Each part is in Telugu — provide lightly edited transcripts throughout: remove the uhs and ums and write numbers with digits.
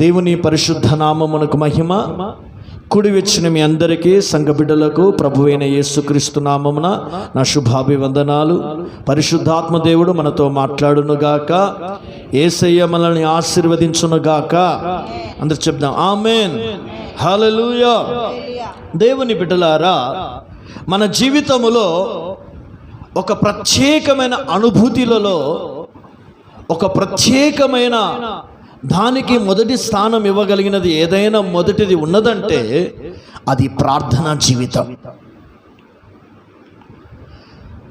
దేవుని పరిశుద్ధ నామమునకు మహిమ. కూడి వచ్చిన మీ అందరికీ సంఘ బిడ్డలకు ప్రభువైన యేసుక్రీస్తు నామమున నా శుభాభివందనాలు. పరిశుద్ధాత్మ దేవుడు మనతో మాట్లాడునుగాక. యేసయ్య మనల్ని ఆశీర్వదించునుగాక. అందరూ చెప్దాం ఆమేన్, హల్లెలూయా. దేవుని బిడ్డలారా, మన జీవితములో ఒక ప్రత్యేకమైన అనుభూతులలో ఒక ప్రత్యేకమైన దానికి మొదటి స్థానం ఇవ్వగలిగినది ఏదైనా మొదటిది ఉన్నదంటే అది ప్రార్థనా జీవితం.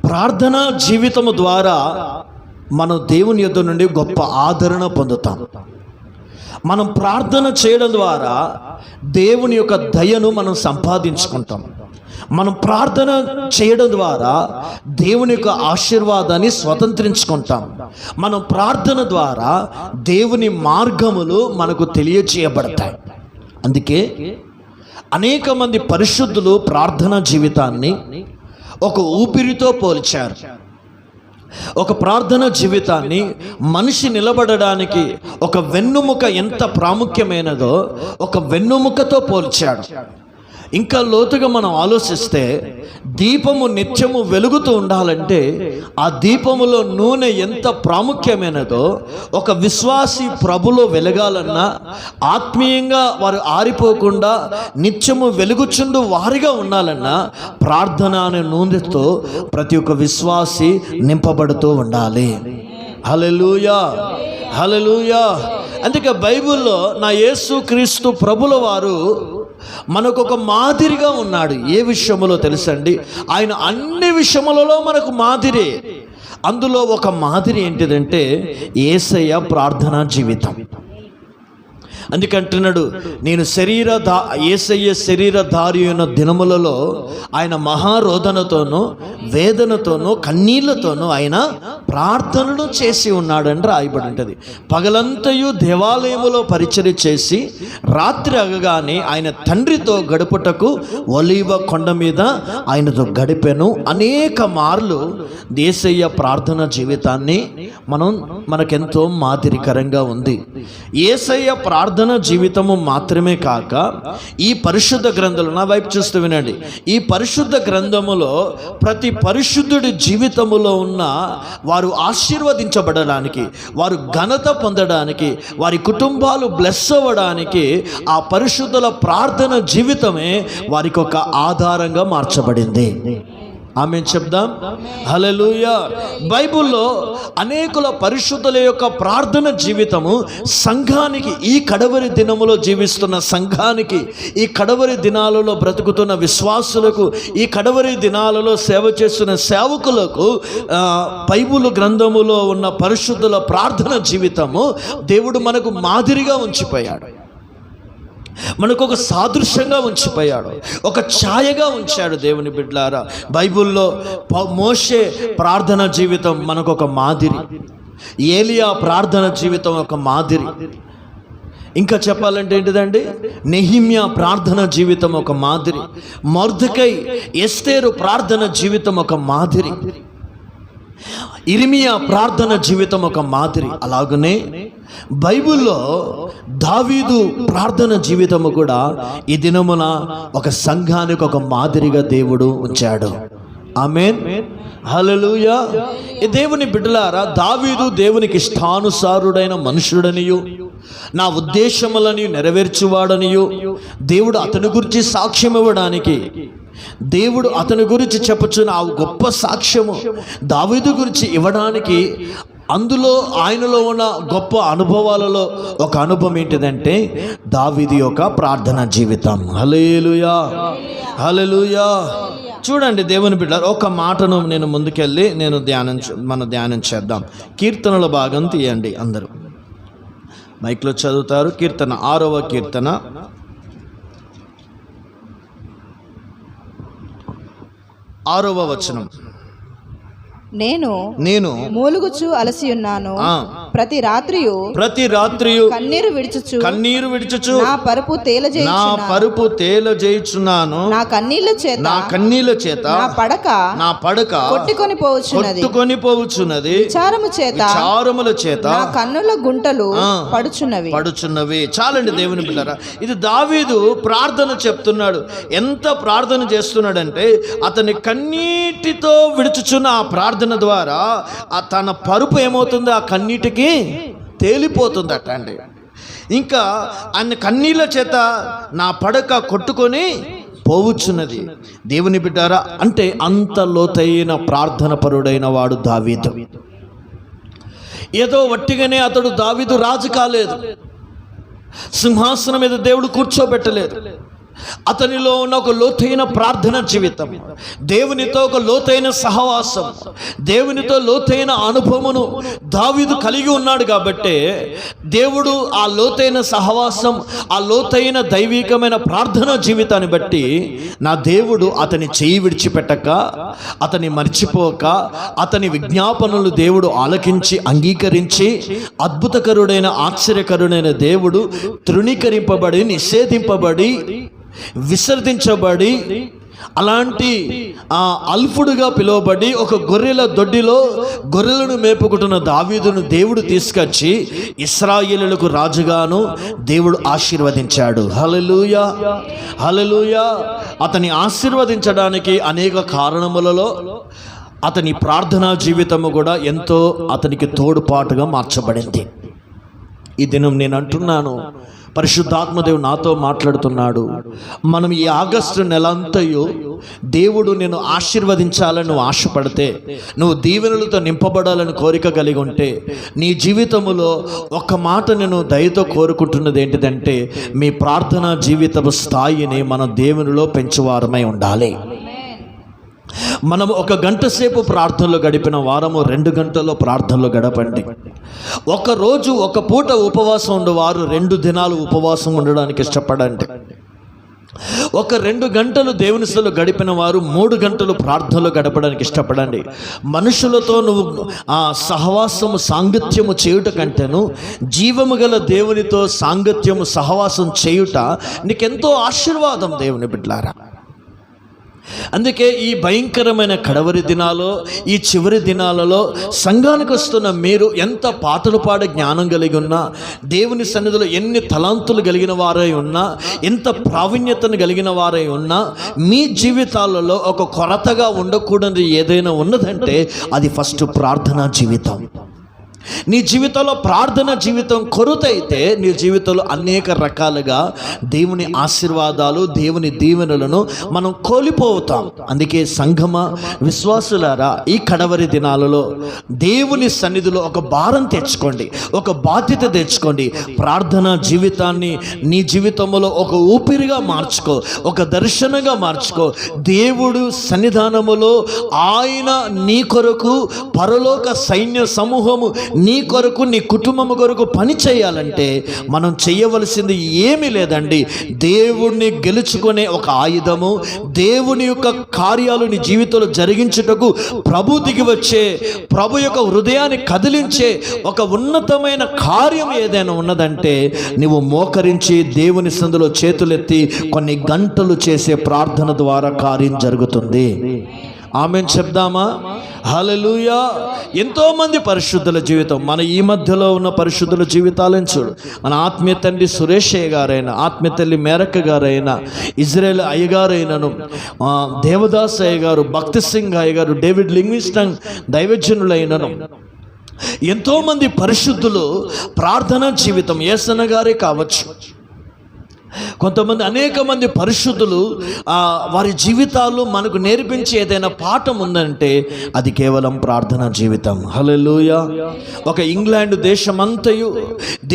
ప్రార్థనా జీవితము ద్వారా మనం దేవుని యొద్ద నుండి గొప్ప ఆదరణ పొందుతాం. మనం ప్రార్థన చేయడం ద్వారా దేవుని యొక్క దయను మనం సంపాదించుకుంటాం. మనం ప్రార్థన చేయడం ద్వారా దేవుని యొక్క ఆశీర్వాదాన్ని స్వతంత్రించుకుంటాం. మనం ప్రార్థన ద్వారా దేవుని మార్గములు మనకు తెలియచేయబడతాయి. అందుకే అనేక మంది పరిశుద్ధులు ప్రార్థనా జీవితాన్ని ఒక ఊపిరితో పోల్చారు. ఒక ప్రార్థన జీవితాన్ని మనిషి నిలబడడానికి ఒక వెన్నుముక ఎంత ప్రాముఖ్యమైనదో ఒక వెన్నుముకతో పోల్చాడు. ఇంకా లోతుగా మనం ఆలోచిస్తే దీపము నిత్యము వెలుగుతూ ఉండాలంటే ఆ దీపములో నూనె ఎంత ప్రాముఖ్యమైనదో, ఒక విశ్వాసి ప్రభులో వెలగాలన్నా, ఆత్మీయంగా వారు ఆరిపోకుండా నిత్యము వెలుగుచుండు వారిగా ఉండాలన్నా ప్రార్థన అనే నూనెతో ప్రతి ఒక్క విశ్వాసి నింపబడుతూ ఉండాలి. హల్లెలూయా, హల్లెలూయా. అందుకే బైబిల్లో నా యేసుక్రీస్తు ప్రభుల వారు మనకు ఒక మాదిరిగా ఉన్నాడు. ఏ విషయములో తెలుసండి? ఆయన అన్ని విషయములలో మనకు మాదిరి. అందులో ఒక మాదిరి ఏంటిదంటే యేసయ్య ప్రార్థనా జీవితం. అందుకంటున్నాడు, నేను యేసయ్య శరీరధారి అయిన దినములలో ఆయన మహారోదనతోనూ వేదనతోనూ కన్నీళ్లతోనూ ఆయన ప్రార్థనలు చేసి ఉన్నాడని రాయబడి ఉంటుంది. పగలంతయు దేవాలయములో పరిచర్య చేసి రాత్రి అగగానే ఆయన తండ్రితో గడుపుటకు ఒలీవ కొండ మీద ఆయనతో గడిపెను. అనేక మార్లు యేసయ్య ప్రార్థన జీవితాన్ని మనకెంతో మాదిరికరంగా ఉంది. యేసయ్య ప్రార్థన జీవితము మాత్రమే కాక ఈ పరిశుద్ధ గ్రంథంలో, నా వైపు చూస్తూ వినండి, ఈ పరిశుద్ధ గ్రంథములో ప్రతి పరిశుద్ధుడి జీవితములో ఉన్న వారు ఆశీర్వదించబడడానికి, వారు ఘనత పొందడానికి, వారి కుటుంబాలు బ్లెస్ అవ్వడానికి ఆ పరిశుద్ధుల ప్రార్థన జీవితమే వారికి ఒక ఆధారంగా మార్చబడింది. ఆమేన్ చెప్దాం, హల్లెలూయా. బైబిల్లో అనేకుల పరిశుద్ధుల యొక్క ప్రార్థన జీవితము సంఘానికి, ఈ కడవరి దినములో జీవిస్తున్న సంఘానికి, ఈ కడవరి దినాలలో బ్రతుకుతున్న విశ్వాసులకు, ఈ కడవరి దినాలలో సేవ చేస్తున్న సేవకులకు బైబిల్ గ్రంథములో ఉన్న పరిశుద్ధుల ప్రార్థన జీవితము దేవుడు మనకు మాదిరిగా ఉంచిపోయాడు. మనకు ఒక సాదృశ్యంగా ఉంచిపోయాడు, ఒక ఛాయగా ఉంచాడు. దేవుని బిడ్డలారా, బైబిల్లో మోషే ప్రార్థన జీవితం మనకు ఒక మాదిరి, ఏలియా ప్రార్థన జీవితం ఒక మాదిరి. ఇంకా చెప్పాలంటే ఏంటిదండి, నెహిమ్యా ప్రార్థన జీవితం ఒక మాదిరి, మొర్దెకై ఎస్తేరు ప్రార్థన జీవితం ఒక మాదిరి, ఇర్మియా ప్రార్థన జీవితం ఒక మాదిరి. అలాగనే బైబిల్లో దావీదు ప్రార్థన జీవితము కూడా ఈ దినమున ఒక సంఘానికి ఒక మాదిరిగా దేవుడు ఉంచాడు. ఆమేన్, హల్లెలూయా. ఈ దేవుని బిడ్డలారా, దావీదు దేవునికి ఇష్టానుసారుడైన మనుషుడనియు, నా ఉద్దేశములని నెరవేర్చువాడనియు దేవుడు అతని గురించి సాక్ష్యం ఇవ్వడానికి, దేవుడు అతని గురించి చెప్పుచున్న ఆ గొప్ప సాక్ష్యము దావీదు గురించి ఇవ్వడానికి, అందులో ఆయనలో ఉన్న గొప్ప అనుభవాలలో ఒక అనుభవం ఏంటిదంటే దావీదు యొక్క ప్రార్థనా జీవితం. హల్లెలూయా, హల్లెలూయా. చూడండి దేవుని బిడ్డలారా, ఒక మాటను నేను ముందుకెళ్ళి మనం ధ్యానం చేద్దాం. కీర్తనల భాగం తీయండి అందరూ, మైక్లో చదువుతారు. కీర్తన 6వ కీర్తన 6వ వచనం. నేను మూలుగుచు అలసి ఉన్నాను, ప్రతి రాత్రియు కన్నీరు విడుచుచు నా పరుపు తేలజేయుచున్నాను. నా కన్నీళ్ల చేత నా పడక కొట్టుకొని పోవుచున్నది. విచారముల చేత నా కన్నుల గుంటలు పడుచున్నవి. చాలండి దేవుని బిడ్డలారా, ఇది దావీదు ప్రార్థన చెప్తున్నాడు. ఎంత ప్రార్థన చేస్తున్నాడంటే అతని కన్నీటితో విడుచుచున్న ఆ ప్రార్థన ద్వారా తన పరుపు ఏమవుతుంది, ఆ కన్నీటికి తేలిపోతుందట అండి. ఇంకా ఆయన కన్నీళ్ళ చేత నా పడక కొట్టుకొని పోవచ్చున్నది. దేవుని బిడ్డారా, అంటే అంత లోతైన ప్రార్థన పరుడైన వాడు దావీదు. ఏదో వట్టిగానే అతడు దావీదు రాజు కాలేదు, సింహాసనం మీద దేవుడు కూర్చోబెట్టలేదు. అతనిలో ఉన్న ఒక లోతైన ప్రార్థన జీవితం, దేవునితో ఒక లోతైన సహవాసం, దేవునితో లోతైన అనుభవమును దావీదు కలిగి ఉన్నాడు. కాబట్టి దేవుడు ఆ లోతైన సహవాసం, ఆ లోతైన దైవికమైన ప్రార్థన జీవితాన్ని బట్టి నా దేవుడు అతని చేయి విడిచిపెట్టక, అతని మర్చిపోక, అతని విజ్ఞాపనలు దేవుడు ఆలకించి అంగీకరించి అద్భుతకరుడైన ఆశ్చర్యకరుడైన దేవుడు తృణీకరింపబడి, నిషేధింపబడి, విసర్జించబడి, అలాంటి అల్పుడుగా పిలువబడి ఒక గొర్రెల దొడ్డిలో గొర్రెలను మేపుకుంటున్న దావీదును దేవుడు తీసుకొచ్చి ఇశ్రాయేలులకు రాజుగాను దేవుడు ఆశీర్వదించాడు. హల్లెలూయా, హల్లెలూయా. అతని ఆశీర్వదించడానికి అనేక కారణములలో అతని ప్రార్థనా జీవితము కూడా ఎంతో అతనికి తోడ్పాటుగా మార్చబడింది. ఈ దినం నేను అంటున్నాను, పరిశుద్ధాత్మదేవుడు నాతో మాట్లాడుతున్నాడు. మనం ఈ ఆగస్టు నెలంతయు దేవుడు నేను ఆశీర్వదించాలని నువ్వు ఆశపడితే, నువ్వు దీవెనలతో నింపబడాలని కోరిక కలిగి ఉంటే, నీ జీవితంలో ఒక మాట నేను దయతో కోరుకుంటున్నది ఏంటిదంటే, మీ ప్రార్థనా జీవితపు స్థాయిని మనం దేవునిలో పెంచువారమై ఉండాలి. మనం 1 గంట సేపు ప్రార్థనలో గడిపిన వారము 2 గంటల్లో ప్రార్థనలో గడపండి. ఒకరోజు ఒక పూట ఉపవాసం ఉండేవారు 2 దినాలు ఉపవాసం ఉండడానికి ఇష్టపడండి. ఒక 2 గంటలు దేవుని సన్నిధిలో గడిపిన వారు 3 గంటలు ప్రార్థనలో గడపడానికి ఇష్టపడండి. మనుషులతో నువ్వు సహవాసము సాంగత్యము చేయుట కంటేను జీవము గల దేవునితో సాంగత్యము సహవాసం చేయుట నీకెంతో ఆశీర్వాదం దేవుని బిడ్డలారా. అందుకే ఈ భయంకరమైన కడవరి దినాల్లో, ఈ చివరి దినాలలో సంఘానికి వస్తున్న మీరు ఎంత పాటలు పాడే జ్ఞానం కలిగి ఉన్నా, దేవుని సన్నిధిలో ఎన్ని తలాంతులు కలిగిన వారై ఉన్నా, ఎంత ప్రావీణ్యతను కలిగిన వారై ఉన్నా, మీ జీవితాలలో ఒక కొరతగా ఉండకూడదు ఏదైనా ఉన్నదంటే అది ఫస్ట్ ప్రార్థనా జీవితం. నీ జీవితంలో ప్రార్థన జీవితం కొరతైతే నీ జీవితంలో అనేక రకాలుగా దేవుని ఆశీర్వాదాలు, దేవుని దీవెనలను మనం కోల్పోతాం. అందుకే సంఘమ విశ్వాసులారా, ఈ కడవరి దినాలలో దేవుని సన్నిధిలో ఒక భారం తెచ్చుకోండి, ఒక బాధ్యత తెచ్చుకోండి. ప్రార్థన జీవితాన్ని నీ జీవితంలో ఒక ఊపిరిగా మార్చుకో, ఒక దర్శనంగా మార్చుకో. దేవుడు సన్నిధానములో ఆయన నీ కొరకు పరలోక సైన్య సమూహము నీ కొరకు, నీ కుటుంబం కొరకు పని చేయాలంటే మనం చేయవలసింది ఏమీ లేదండి. దేవుణ్ణి గెలుచుకునే ఒక ఆయుధము, దేవుని యొక్క కార్యాలు నీ జీవితంలో జరిగించుటకు ప్రభు దిగి వచ్చే, ప్రభు యొక్క హృదయాన్ని కదిలించే ఒక ఉన్నతమైన కార్యం ఏదైనా ఉన్నదంటే నువ్వు మోకరించి దేవుని సందులో చేతులెత్తి కొన్ని గంటలు చేసే ప్రార్థన ద్వారా కార్యం జరుగుతుంది. ఆమేన్ చెప్దామా? హల్లెలూయా. ఎంతోమంది పరిశుద్ధుల జీవితం, మన ఈ మధ్యలో ఉన్న పరిశుద్ధుల జీవితాలను చూడు. మన ఆత్మీయ తండ్రి సురేషయ్య గారైనా, ఆత్మీయ తల్లి మేరక్క గారైనా, ఇజ్రాయేల్ అయ్యగారైనను, దేవదాస్ అయ్య గారు, భక్తి సింగ్ అయ్య గారు, డేవిడ్ లింగ్విస్టన్ దైవజనులైనను, ఎంతోమంది పరిశుద్ధులు ప్రార్థనా జీవితం, యేసన్న గారే కావచ్చు, కొంతమంది అనేక మంది పరిశుద్ధులు వారి జీవితాలు మనకు నేర్పించి ఏదైనా పాఠం ఉందంటే అది కేవలం ప్రార్థనా జీవితం. హల్లెలూయా. ఒక ఇంగ్లాండ్ దేశమంతయు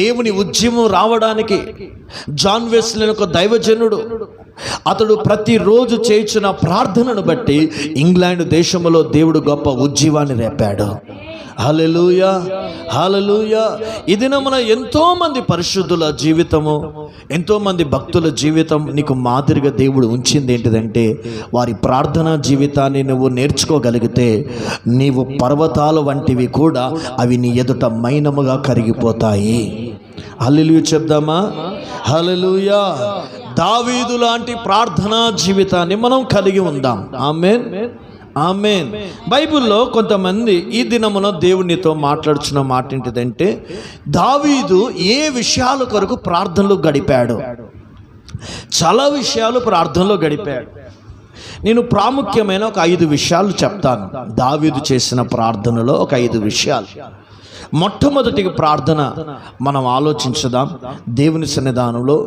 దేవుని ఉద్యమం రావడానికి జాన్ వెస్లీ ఒక దైవజనుడు, అతడు ప్రతిరోజు చేయించిన ప్రార్థనను బట్టి ఇంగ్లాండ్ దేశంలో దేవుడు గొప్ప ఉద్యమాన్ని రేపాడు. హల్లెలూయా, హల్లెలూయా. ఈ దినమున ఎంతోమంది పరిశుద్ధుల జీవితము, ఎంతోమంది భక్తుల జీవితం నీకు మాదిరిగా దేవుడు ఉంచింది ఏంటిదంటే, వారి ప్రార్థనా జీవితాన్ని నువ్వు నేర్చుకోగలిగితే నీవు పర్వతాల వంటివి కూడా అవి నీ ఎదుట మైనముగా కరిగిపోతాయి. హల్లెలూయా చెప్దామా? హల్లెలూయా. దావీదు లాంటి ప్రార్థనా జీవితాన్ని మనం కలిగి ఉందాం. ఆమేన్, ఆమేన్. బైబిల్లో కొంతమంది ఈ దినమున దేవునితో మాట్లాడుచున్న మాట ఏంటిదంటే, దావీదు ఏ విషయాల కొరకు ప్రార్థనలో గడిపాడు? చాలా విషయాలు ప్రార్థనలో గడిపాడు. నేను ప్రాముఖ్యమైన ఒక 5 విషయాలు చెప్తాను. దావీదు చేసిన ప్రార్థనలో ఒక 5 విషయాలు. మొట్టమొదటి ప్రార్థన మనం ఆలోచించుదాం. దేవుని సన్నిధానంలో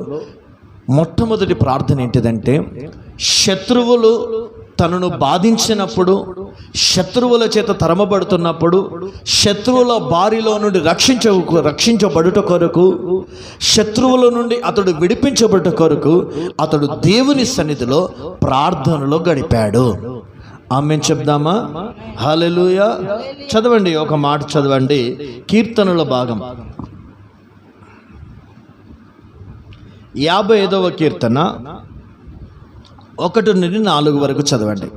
మొట్టమొదటి ప్రార్థన ఏంటిదంటే, శత్రువులు తనను బాధించినప్పుడు, శత్రువుల చేత తరమబడుతున్నప్పుడు, శత్రువుల బారిలో నుండి రక్షించబడుట కొరకు, శత్రువుల నుండి అతడు విడిపించబడుట కొరకు అతడు దేవుని సన్నిధిలో ప్రార్థనలో గడిపాడు. ఆమేన్ చెప్దామా? హల్లెలూయా. చదవండి, ఒక మాట చదవండి. కీర్తనల భాగం 55వ కీర్తన 1 నుండి 4 వరకు చదవండి.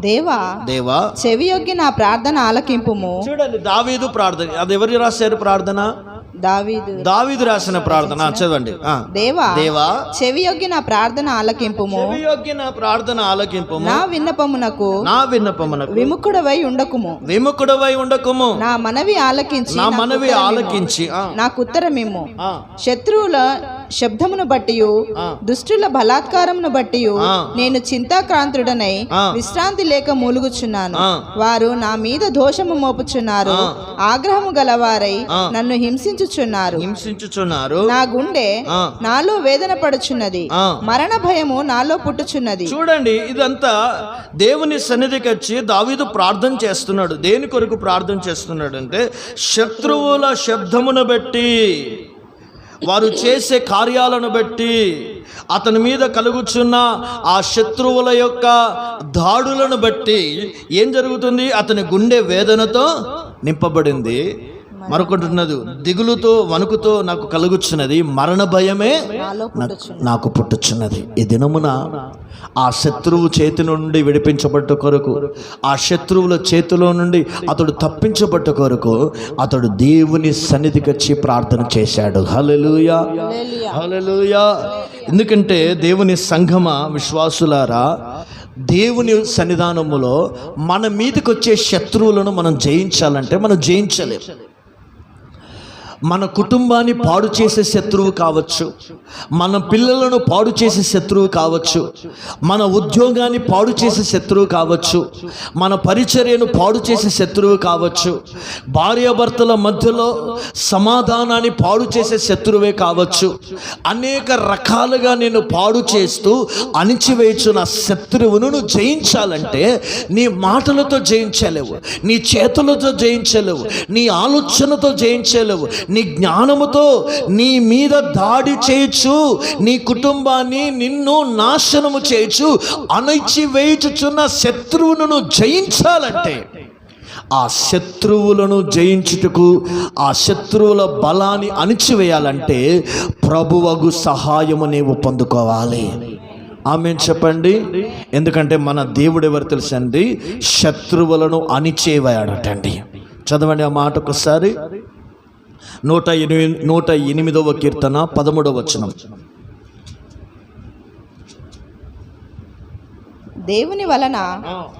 దేవా చెవియొగ్గి నా ప్రార్థన ఆలకింపుము. చూడండి, దావీదు ప్రార్థన. అది ఎవరు రాశారు ప్రార్థన? దావీదు రాసిన ప్రార్థన. చదవండి. దేవా చెవియొగ్గి నా ప్రార్థన ఆలకింపుము. నా విన్నపమునకు విముఖుడవై ఉండకుము. నా మనవి ఆలకించి నాకు ఉత్తరమిమ్ము. శత్రువుల శబ్దమును బట్టి, దుష్టుల బలాత్కారమును బట్టి నేను చింతాక్రాంతుడనై విశ్రాంతి లేక మూలుగుచున్నాను. వారు నా మీద దోషము మోపుచున్నారు. ఆగ్రహము గలవారై నన్ను హింసించుచున్నారు. నా గుండె నాలో వేదన పడుచున్నది. మరణ భయము నాలో పుట్టుచున్నది. చూడండి, ఇదంతా దేవుని సన్నిధికి వచ్చి దావీదు ప్రార్థన చేస్తున్నాడు. దేని కొరకు ప్రార్థన చేస్తున్నాడు అంటే, శత్రువుల శబ్దమును బట్టి, వారు చేసే కార్యాలను బట్టి, అతని మీద కలుగుచున్న ఆ శత్రువుల యొక్క దాడులను బట్టి ఏం జరుగుతుంది? అతని గుండె వేదనతో నింపబడింది. మరొకటి, దిగులుతో వణుకుతో నాకు కలుగుచున్నది. మరణ భయమే నాకు పుట్టుచున్నది. ఈ దినమున ఆ శత్రువు చేతి నుండి విడిపించబట్ట కొరకు, ఆ శత్రువుల చేతిలో నుండి అతడు తప్పించబట్ట కొరకు అతడు దేవుని సన్నిధికి వచ్చి ప్రార్థన చేశాడు. హల్లెలూయా, హల్లెలూయా. ఎందుకంటే దేవుని సంఘమ, విశ్వాసులారా, దేవుని సన్నిధానములో మన మీదకి వచ్చే శత్రువులను మనం జయించాలంటే మనం జయించలేం. మన కుటుంబాన్ని పాడు చేసే శత్రువు కావచ్చు, మన పిల్లలను పాడు చేసే శత్రువు కావచ్చు, మన ఉద్యోగాన్ని పాడు చేసే శత్రువు కావచ్చు, మన పరిచర్యను పాడు చేసే శత్రువు కావచ్చు, భార్యాభర్తల మధ్యలో సమాధానాన్ని పాడు చేసే శత్రువే కావచ్చు. అనేక రకాలుగా నేను పాడు చేస్తూ అణిచివేయుచున్న శత్రువును నువ్వు జయించాలంటే నీ మాటలతో జయించలేవు, నీ చేతులతో జయించలేవు, నీ ఆలోచనతో జయించలేవు, నీ జ్ఞానముతో నీ మీద దాడి చేయొచ్చు, నీ కుటుంబాన్ని నిన్ను నాశనము చేయొచ్చు. అణిచివేయుచున్న శత్రువును జయించాలంటే, ఆ శత్రువులను జయించుటకు, ఆ శత్రువుల బలాన్ని అణిచివేయాలంటే ప్రభువగు సహాయము నీవు పొందుకోవాలి. ఆమేన్ చెప్పండి. ఎందుకంటే మన దేవుడు ఎవరు తెలుసండి? శత్రువులను అణిచేవాడటండి. చదవండి ఆ మాట ఒకసారి. 108వ కీర్తన 13వ వచనం. దేవుని వలన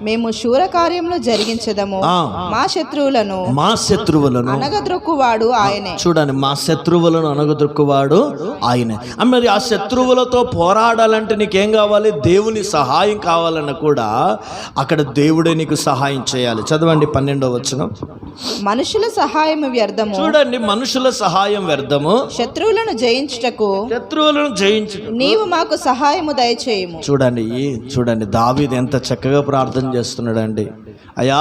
మేము శూర కార్యములు జరిగించదము. మా శత్రువులను అనగద్రొక్కువాడు ఆయనే. చూడండి, మా శత్రువులను అనగద్రొక్కువాడు ఆయనే. మరి ఆ శత్రువులతో పోరాడాలంటే నీకేం కావాలి? దేవుని సహాయం కావాలన్న కూడా అక్కడ దేవుడే నీకు సహాయం చేయాలి. చదవండి 12వ వచనం. మనుషుల సహాయం వ్యర్థము. చూడండి, మనుషుల సహాయం వ్యర్థము. శత్రువులను జయించుటకు నీవు మాకు సహాయము దయచేయము. చూడండి దావీదు ఎంత చక్కగా ప్రార్థన చేస్తున్నాడండి. అయ్యా,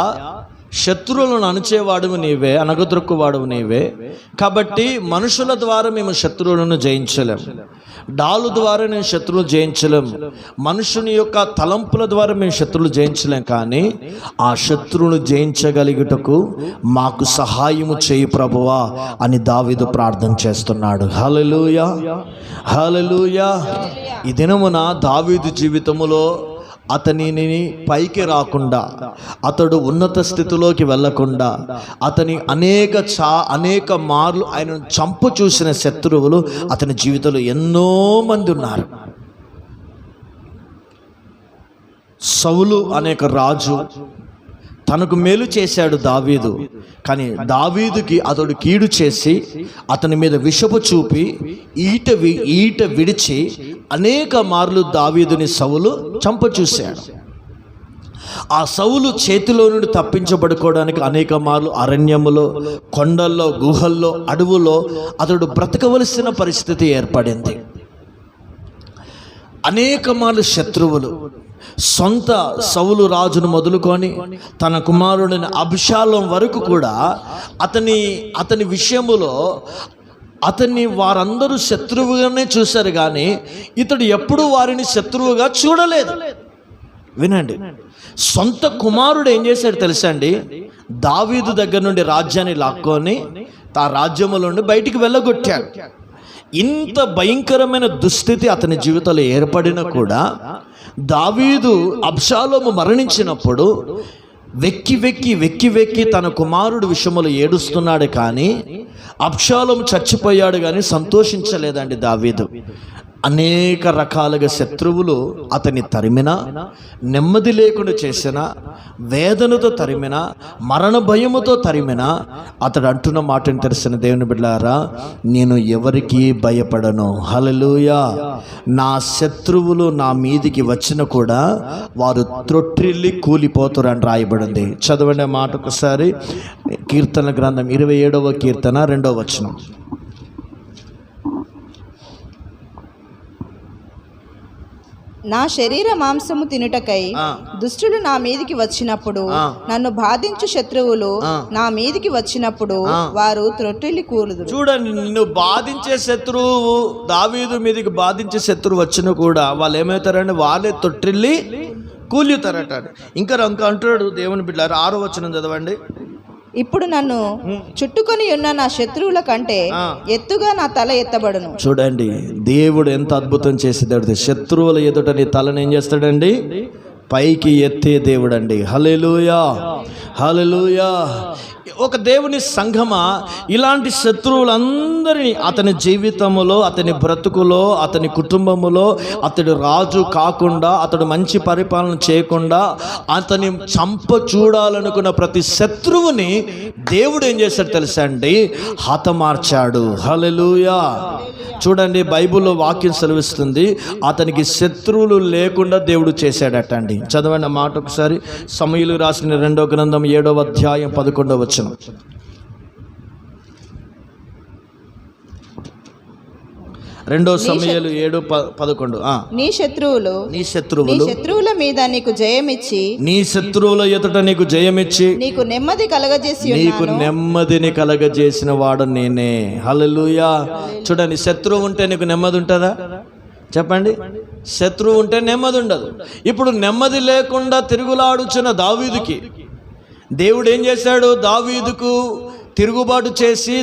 శత్రువులను అణచేవాడువు నీవే, అనగదొక్కువాడువు నీవే. కాబట్టి మనుషుల ద్వారా మేము శత్రువులను జయించలేం, డాలు ద్వారా నేను శత్రువులు జయించలేం, మనుషుని యొక్క తలంపుల ద్వారా మేము శత్రువులు జయించలేం. కానీ ఆ శత్రువును జయించగలిగుటకు మాకు సహాయము చేయి ప్రభువా అని దావీదు ప్రార్థన చేస్తున్నాడు. హల్లెలూయా, హల్లెలూయా. ఈ దినమున దావీదు జీవితములో అతనిని పైకి రాకుండా, అతడు ఉన్నత స్థితిలోకి వెళ్ళకుండా, అతని అనేక మార్లు ఆయనను చంపు చూసిన శత్రువులు అతని జీవితంలో ఎన్నో మంది ఉన్నారు. సౌలు అనేక రాజు తనకు మేలు చేశాడు దావీదు, కానీ దావీదుకి అతడు కీడు చేసి అతని మీద విషపు చూపి ఈట విడిచి అనేక మార్లు దావీదుని సౌలు చంప చూశాడు. ఆ సౌలు చేతిలో నుండి తప్పించబడుకోవడానికి అనేక మార్లు అరణ్యములో, కొండల్లో, గుహల్లో, అడవులో అతడు బ్రతకవలసిన పరిస్థితి ఏర్పడింది. అనేక మార్లు శత్రువులు, సొంత సౌలు రాజును మొదలుకొని తన కుమారుడైన అబ్షాలోం వరకు కూడా అతని విషయములో అతన్ని వారందరూ శత్రువుగానే చూశారు, కానీ ఇతడు ఎప్పుడూ వారిని శత్రువుగా చూడలేదు. వినండి, సొంత కుమారుడు ఏం చేశాడు తెలుసా అండి? దావీదు దగ్గర నుండి రాజ్యాన్ని లాక్కొని ఆ రాజ్యములో నుండి బయటికి వెళ్ళగొట్టాడు. ఇంత భయంకరమైన దుస్థితి అతని జీవితంలో ఏర్పడినా కూడా దావీదు అబ్షాలోము మరణించినప్పుడు వెక్కి తన కుమారుడు విషయంలో ఏడుస్తున్నాడు, కానీ అబ్షాలోము చచ్చిపోయాడు కానీ సంతోషించలేదండి దావీదు. అనేక రకాలుగా శత్రువులు అతన్ని తరిమినా, నెమ్మది లేకుండా చేసిన, వేదనతో తరిమిన, మరణ భయముతో తరిమిన, అతడు అంటున్న మాటను తెలిసిన దేవుని బిడ్డలారా, నేను ఎవరికి భయపడను. హల్లెలూయా. నా శత్రువులు నా మీదికి వచ్చిన కూడా వారు త్రొట్టిల్లి కూలిపోతారు అని రాయబడింది. చదవండి ఆ మాట ఒకసారి. కీర్తన గ్రంథం 27వ కీర్తన 2వ వచనం. నా శరీర మాంసము తినుటకై దుష్టులు నా మీదికి వచ్చినప్పుడు, నన్ను బాధించు శత్రువులు నా మీదికి వచ్చినప్పుడు వారు త్రొట్టిల్లి కూలుదురు. చూడండి, నిన్ను బాధించే శత్రువు, దావీదు మీదికి బాధించే శత్రువు వచ్చినా కూడా వాళ్ళు ఏమవుతారంటే వాళ్ళే తొట్టిల్లి కూలుతారట. ఇంకా అంటాడు దేవుని బిడ్డలారా, 6వ వచనం చదవండి. ఇప్పుడు నన్ను చుట్టుకొని ఉన్న నా శత్రువుల కంటే ఎత్తుగా నా తల ఎత్తబడును. చూడండి, దేవుడు ఎంత అద్భుతం చేసేదాడు. శత్రువుల ఎదుట నీ తలను ఏం చేస్తాడండి? పైకి ఎత్తే దేవుడు అండి. హల్లెలూయా, హల్లెలూయా. ఒక దేవుని సంఘమా, ఇలాంటి శత్రువులందరినీ అతని జీవితములో, అతని బ్రతుకులో, అతని కుటుంబములో అతడు రాజు కాకుండా, అతడు మంచి పరిపాలన చేయకుండా అతని చంప చూడాలనుకున్న ప్రతి శత్రువుని దేవుడు ఏం చేశాడు తెలుసా అండి? హతమార్చాడు. హల్లెలూయా. చూడండి, బైబిల్లో వాక్యం సెలవిస్తుంది, అతనికి శత్రువులు లేకుండా దేవుడు చేశాడట అండి. చదవండి ఆ మాట ఒకసారి. సమూయేలు రాసిన 2వ గ్రంథం 7వ అధ్యాయం 11వ వచనం. రెండో సమూయేలు 7:11. నీ శత్రువుల మీద నీకు జయమిచ్చి, నీ శత్రువుల ఎదుట నీకు జయమిచ్చి, నీకు నెమ్మది కలగజేసి, నీకు నెమ్మదిని కలగజేసిన వాడు నేనే. హల్లెలూయా. చూడండి, శత్రువు ఉంటే నీకు నెమ్మది ఉంటుందా? చెప్పండి. శత్రువు ఉంటే నెమ్మది ఉండదు. ఇప్పుడు నెమ్మది లేకుండా తిరుగులాడుచున్న దావీదుకి దేవుడు ఏం చేశాడు? దావీదుకు తిరుగుబాటు చేసి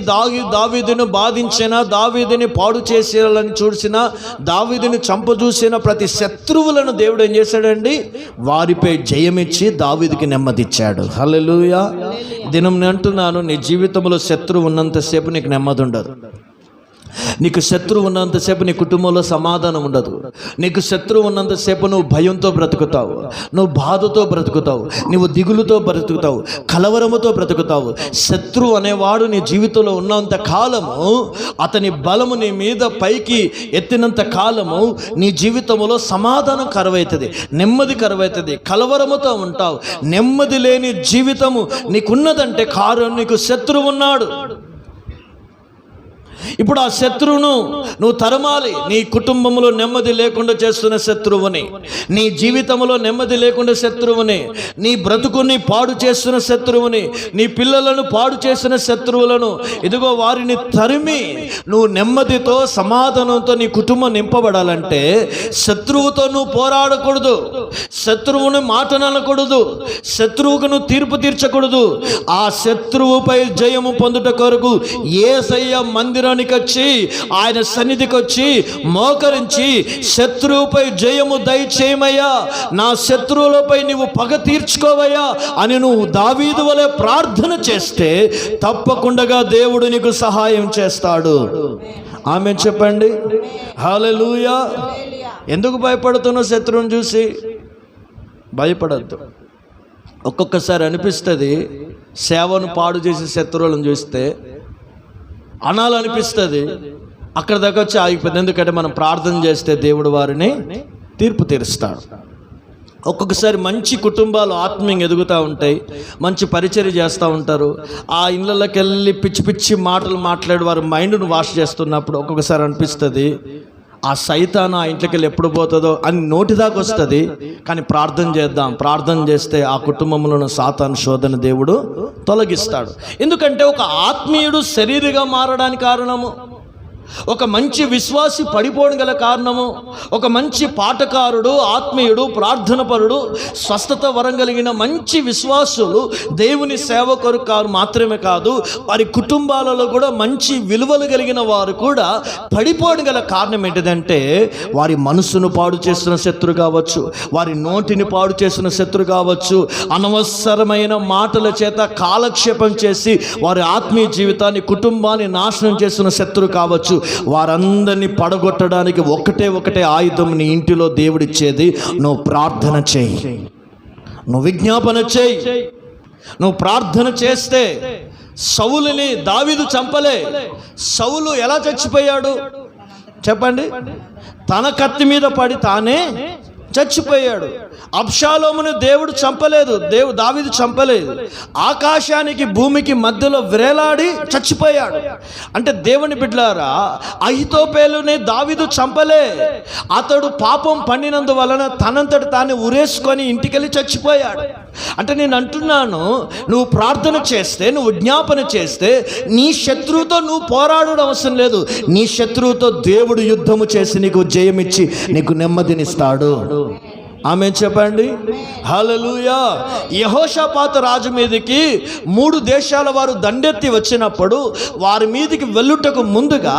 దావీదును బాధించిన, దావీదుని పాడు చేసేయాలని చూసిన, దావీదుని చంపజూసిన ప్రతి శత్రువులను దేవుడు ఏం చేశాడండి? వారిపై జయమిచ్చి దావీదుకి నెమ్మదిచ్చాడు. హల్లెలూయా. దినం నేను అంటున్నాను, నీ జీవితంలో శత్రువు ఉన్నంతసేపు నీకు నెమ్మది ఉండదు. నీకు శత్రువు ఉన్నంతసేపు నీ కుటుంబంలో సమాధానం ఉండదు. నీకు శత్రువు ఉన్నంతసేపు నువ్వు భయంతో బ్రతుకుతావు, నువ్వు బాధతో బ్రతుకుతావు, నువ్వు దిగులుతో బ్రతుకుతావు, కలవరముతో బ్రతుకుతావు. శత్రువు అనేవాడు నీ జీవితంలో ఉన్నంత కాలము, అతని బలము నీ మీద పైకి ఎత్తినంత కాలము నీ జీవితంలో సమాధానం కరువైతుంది, నెమ్మది కరువైతుంది, కలవరముతో ఉంటావు. నెమ్మది లేని జీవితము నీకున్నదంటే కారణం నీకు శత్రువు ఉన్నాడు. ఇప్పుడు ఆ శత్రువును నువ్వు తరమాలి. నీ కుటుంబంలో నెమ్మది లేకుండా చేస్తున్న శత్రువుని, నీ జీవితంలో నెమ్మది లేకుండా శత్రువుని, నీ బ్రతుకుని పాడు చేస్తున్న శత్రువుని, నీ పిల్లలను పాడు చేసిన శత్రువులను ఇదిగో వారిని తరిమి నువ్వు నెమ్మదితో సమాధానంతో నీ కుటుంబం నింపబడాలంటే శత్రువుతో నువ్వు పోరాడకూడదు, శత్రువుని మాటనకూడదు, శత్రువుకు నువ్వు తీర్పు తీర్చకూడదు. ఆ శత్రువుపై జయము పొందుట కొరకు యేసయ్య మందిరానికి వచ్చి ఆయన సన్నిధికి వచ్చి మోకరించి శత్రువుపై జయము దయచేయమయ్యా, నా శత్రువులపై నీవు పగ తీర్చుకోవయ్యా అని నువ్వు దావీదు వలె ప్రార్థన చేస్తే తప్పకుండా దేవుడు నీకు సహాయం చేస్తాడు. ఆమేన్ చెప్పండి. హల్లెలూయా. ఎందుకు భయపడుతున్నావు శత్రువుని చూసి? భయపడద్దు. ఒక్కొక్కసారి అనిపిస్తుంది సేవను పాడు చేసే శత్రువులను చూస్తే అనాలనిపిస్తుంది, అక్కడ దాకా వచ్చి ఆగిపోయింది. ఎందుకంటే మనం ప్రార్థన చేస్తే దేవుడు వారిని తీర్పు తీరుస్తాడు. ఒక్కొక్కసారి మంచి కుటుంబాలు ఆత్మీయంగా ఎదుగుతూ ఉంటాయి, మంచి పరిచర్య చేస్తూ ఉంటారు. ఆ ఇళ్ళకి వెళ్ళి పిచ్చి పిచ్చి మాటలు మాట్లాడి వారి మైండ్ను వాష్ చేస్తున్నప్పుడు ఒక్కొక్కసారి అనిపిస్తుంది ఆ సైతాను ఆ ఇంట్లోకి వెళ్ళి ఎప్పుడు పోతుందో అని నోటిదాకా వస్తుంది. కానీ ప్రార్థన చేద్దాం, ప్రార్థన చేస్తే ఆ కుటుంబంలో సాతాను శోధన దేవుడు తొలగిస్తాడు. ఎందుకంటే ఒక ఆత్మీయుడు శరీరిగా మారడానికి కారణము, ఒక మంచి విశ్వాసి పడిపోవడం గల కారణము, ఒక మంచి పాటకారుడు, ఆత్మీయుడు, ప్రార్థనపరుడు, స్వస్థత వరం కలిగిన మంచి విశ్వాసులు దేవుని సేవ కొరకు మాత్రమే కాదు వారి కుటుంబాలలో కూడా మంచి విలువలు కలిగిన వారు కూడా పడిపోవడం గల కారణం ఏంటిదంటే వారి మనసును పాడు చేస్తున్న శత్రు కావచ్చు, వారి నోటిని పాడు చేస్తున్న శత్రు కావచ్చు, అనవసరమైన మాటల చేత కాలక్షేపం చేసి వారి ఆత్మీయ జీవితాన్ని కుటుంబాన్ని నాశనం చేస్తున్న శత్రు కావచ్చు. వారందరినీ పడగొట్టడానికి ఒకటే ఆయుధం నీ ఇంటిలో దేవుడిచ్చేది. నువ్వు ప్రార్థన చేయి, నువ్వు విజ్ఞాపన చేయి. నువ్వు ప్రార్థన చేస్తే సౌలుని దావీదు చంపలే. సౌలు ఎలా చచ్చిపోయాడు చెప్పండి? తన కత్తి మీద పడి తానే చచ్చిపోయాడు. అబ్షాలోమును దేవుడు చంపలేదు, దావీదు చంపలేదు. ఆకాశానికి భూమికి మధ్యలో వేలాడి చచ్చిపోయాడు. అంటే దేవుని బిడ్డలారా, అహితోపేలుని దావీదు చంపలే. అతడు పాపం పండినందువలన తనంతటి తాను ఉరేసుకొని ఇంటికెళ్ళి చచ్చిపోయాడు. అంటే నేను అంటున్నాను, నువ్వు ప్రార్థన చేస్తే, నువ్వు విజ్ఞాపన చేస్తే నీ శత్రువుతో నువ్వు పోరాడడం అవసరం లేదు. నీ శత్రువుతో దేవుడు యుద్ధము చేసి నీకు జయమిచ్చి నీకు నెమ్మదినిస్తాడు. ఆమె చెప్పండి. హల్లెలూయా. యెహోషాపాతు రాజు మీదకి 3 దేశాల వారు దండెత్తి వచ్చినప్పుడు వారి మీదకి వెళ్ళుటకు ముందుగా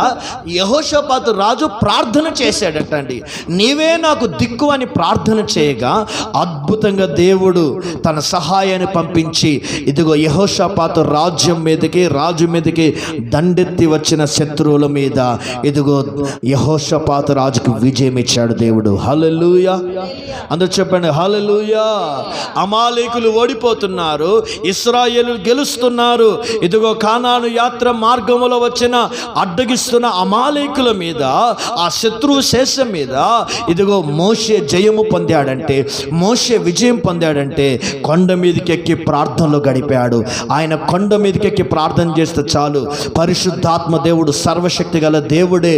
యెహోషాపాతు రాజు ప్రార్థన చేశాడటండి. నీవే నాకు దిక్కు అని ప్రార్థన చేయగా అద్భుతంగా దేవుడు తన సహాయాన్ని పంపించి ఇదిగో యెహోషాపాతు రాజు మీదకి దండెత్తి వచ్చిన శత్రువుల మీద ఇదిగో యెహోషాపాతు రాజుకు విజయం ఇచ్చాడు దేవుడు. హల్లెలూయా. అందరూ చెప్పండి హల్లెలూయా. అమాలేకులు ఓడిపోతున్నారు, ఇశ్రాయేలు గెలుస్తున్నారు. ఇదిగో కానాను యాత్ర మార్గంలో వచ్చిన అడ్డగిస్తున్న అమాలేకుల మీద, ఆ శత్రువు శేషం మీద ఇదిగో మోషే జయము పొందాడంటే, మోషే విజయం పొందాడంటే కొండ మీదకి ఎక్కి ప్రార్థనలో గడిపాడు. ఆయన కొండ మీదకి ఎక్కి ప్రార్థన చేస్తే చాలు, పరిశుద్ధాత్మ దేవుడు, సర్వశక్తి గల దేవుడే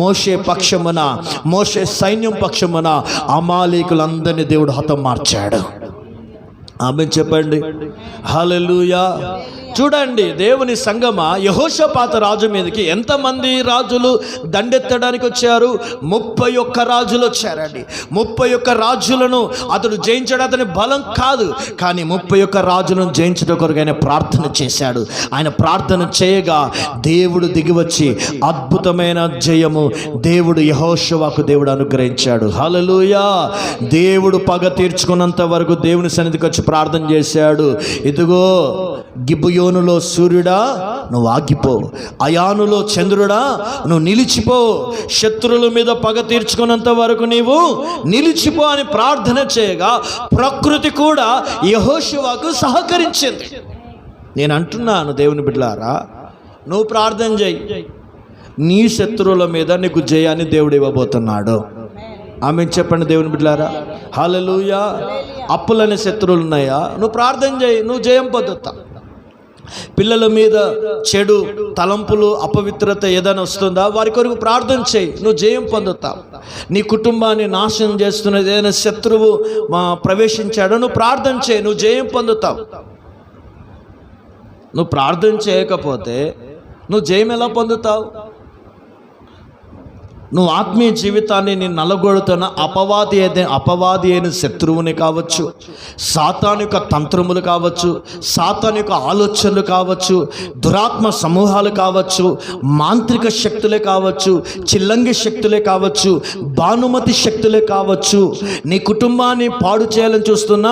మోషే పక్షమున, మోషే సైన్యం పక్షమున అమాలేకులందరినీ దేవుడు హతం మార్చాడు. ఆమె చెప్పండి హల్లెలూయా. చూడండి దేవుని సంగమా, యెహోషాపాతు రాజు మీదకి ఎంతమంది రాజులు దండెత్తడానికి వచ్చారు? 31 రాజులు వచ్చారండి. 31 రాజులను అతడు జయించడం అతని బలం కాదు, కానీ 31 రాజులను జయించడం కొరకు ఆయన ప్రార్థన చేశాడు. ఆయన ప్రార్థన చేయగా దేవుడు దిగివచ్చి అద్భుతమైన జయము దేవుడు యెహోషువకు దేవుడు అనుగ్రహించాడు. హల్లెలూయా. దేవుడు పగ తీర్చుకున్నంత వరకు దేవుని సన్నిధికి వచ్చి ప్రార్థన చేశాడు. ఇదిగో గిబియోనులో సూర్యుడా నువ్వు ఆగిపో, అయానులో చంద్రుడా నువ్వు నిలిచిపో, శత్రువుల మీద పగ తీర్చుకున్నంత వరకు నీవు నిలిచిపో అని ప్రార్థన చేయగా ప్రకృతి కూడా యెహోషువకు సహకరించింది. నేను అంటున్నాను దేవుని బిడ్డలారా, నువ్వు ప్రార్థన చేయి, నీ శత్రువుల మీద నీకు జయాన్ని దేవుడు ఇవ్వబోతున్నాడు. ఆమె చెప్పండి దేవుని బిడ్డలారా హల్లెలూయా. అప్పులనే శత్రువులు ఉన్నాయా? నువ్వు ప్రార్థన చేయి, నువ్వు జయం పొందుతావు. పిల్లల మీద చెడు తలంపులు, అపవిత్రత ఏదైనా వస్తుందా, వారి కొరకు ప్రార్థన చేయి, నువ్వు జయం పొందుతావు. నీ కుటుంబాన్ని నాశనం చేస్తున్నది ఏదైనా శత్రువు ప్రవేశించాడో నువ్వు ప్రార్థన చేయి, నువ్వు జయం పొందుతావు. నువ్వు ప్రార్థన చేయకపోతే నువ్వు జయం ఎలా పొందుతావు? నువ్వు ఆత్మీయ జీవితాన్ని నేను నలగొడుతున్న అపవాది అయిన శత్రువుని కావచ్చు, సాతాను యొక్క తంత్రములు కావచ్చు, సాతాను యొక్క ఆలోచనలు కావచ్చు, దురాత్మ సమూహాలు కావచ్చు, మాంత్రిక శక్తులే కావచ్చు, చిల్లంగి శక్తులే కావచ్చు, భానుమతి శక్తులే కావచ్చు, నీ కుటుంబాన్ని పాడు చేయాలని చూస్తున్న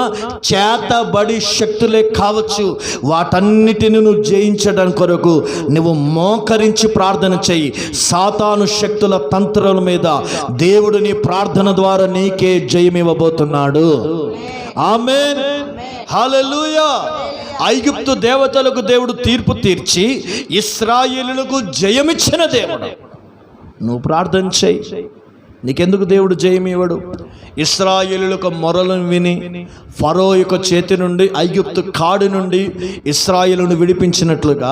చేతబడి శక్తులే కావచ్చు, వాటన్నిటిని నువ్వు జయించడం కొరకు నువ్వు మోకరించి ప్రార్థన చెయ్యి. సాతాను శక్తుల తంత్రాల మీద దేవుడు నీ ప్రార్థన ద్వారా నీకే జయమివ్వబోతున్నాడు. ఆమేన్, హల్లెలూయా. ఐగుప్తు దేవతలకు దేవుడు తీర్పు తీర్చి ఇశ్రాయేలులకు జయమిచ్చిన దేవుడు. నువ్వు ప్రార్థన చెయ్యి, నీకెందుకు దేవుడు జయమివ్వడు? ఇశ్రాయేలులకు మొరలను విని ఫరో యొక్క చేతి నుండి, ఐగుప్తు కాడి నుండి ఇశ్రాయేలును విడిపించినట్లుగా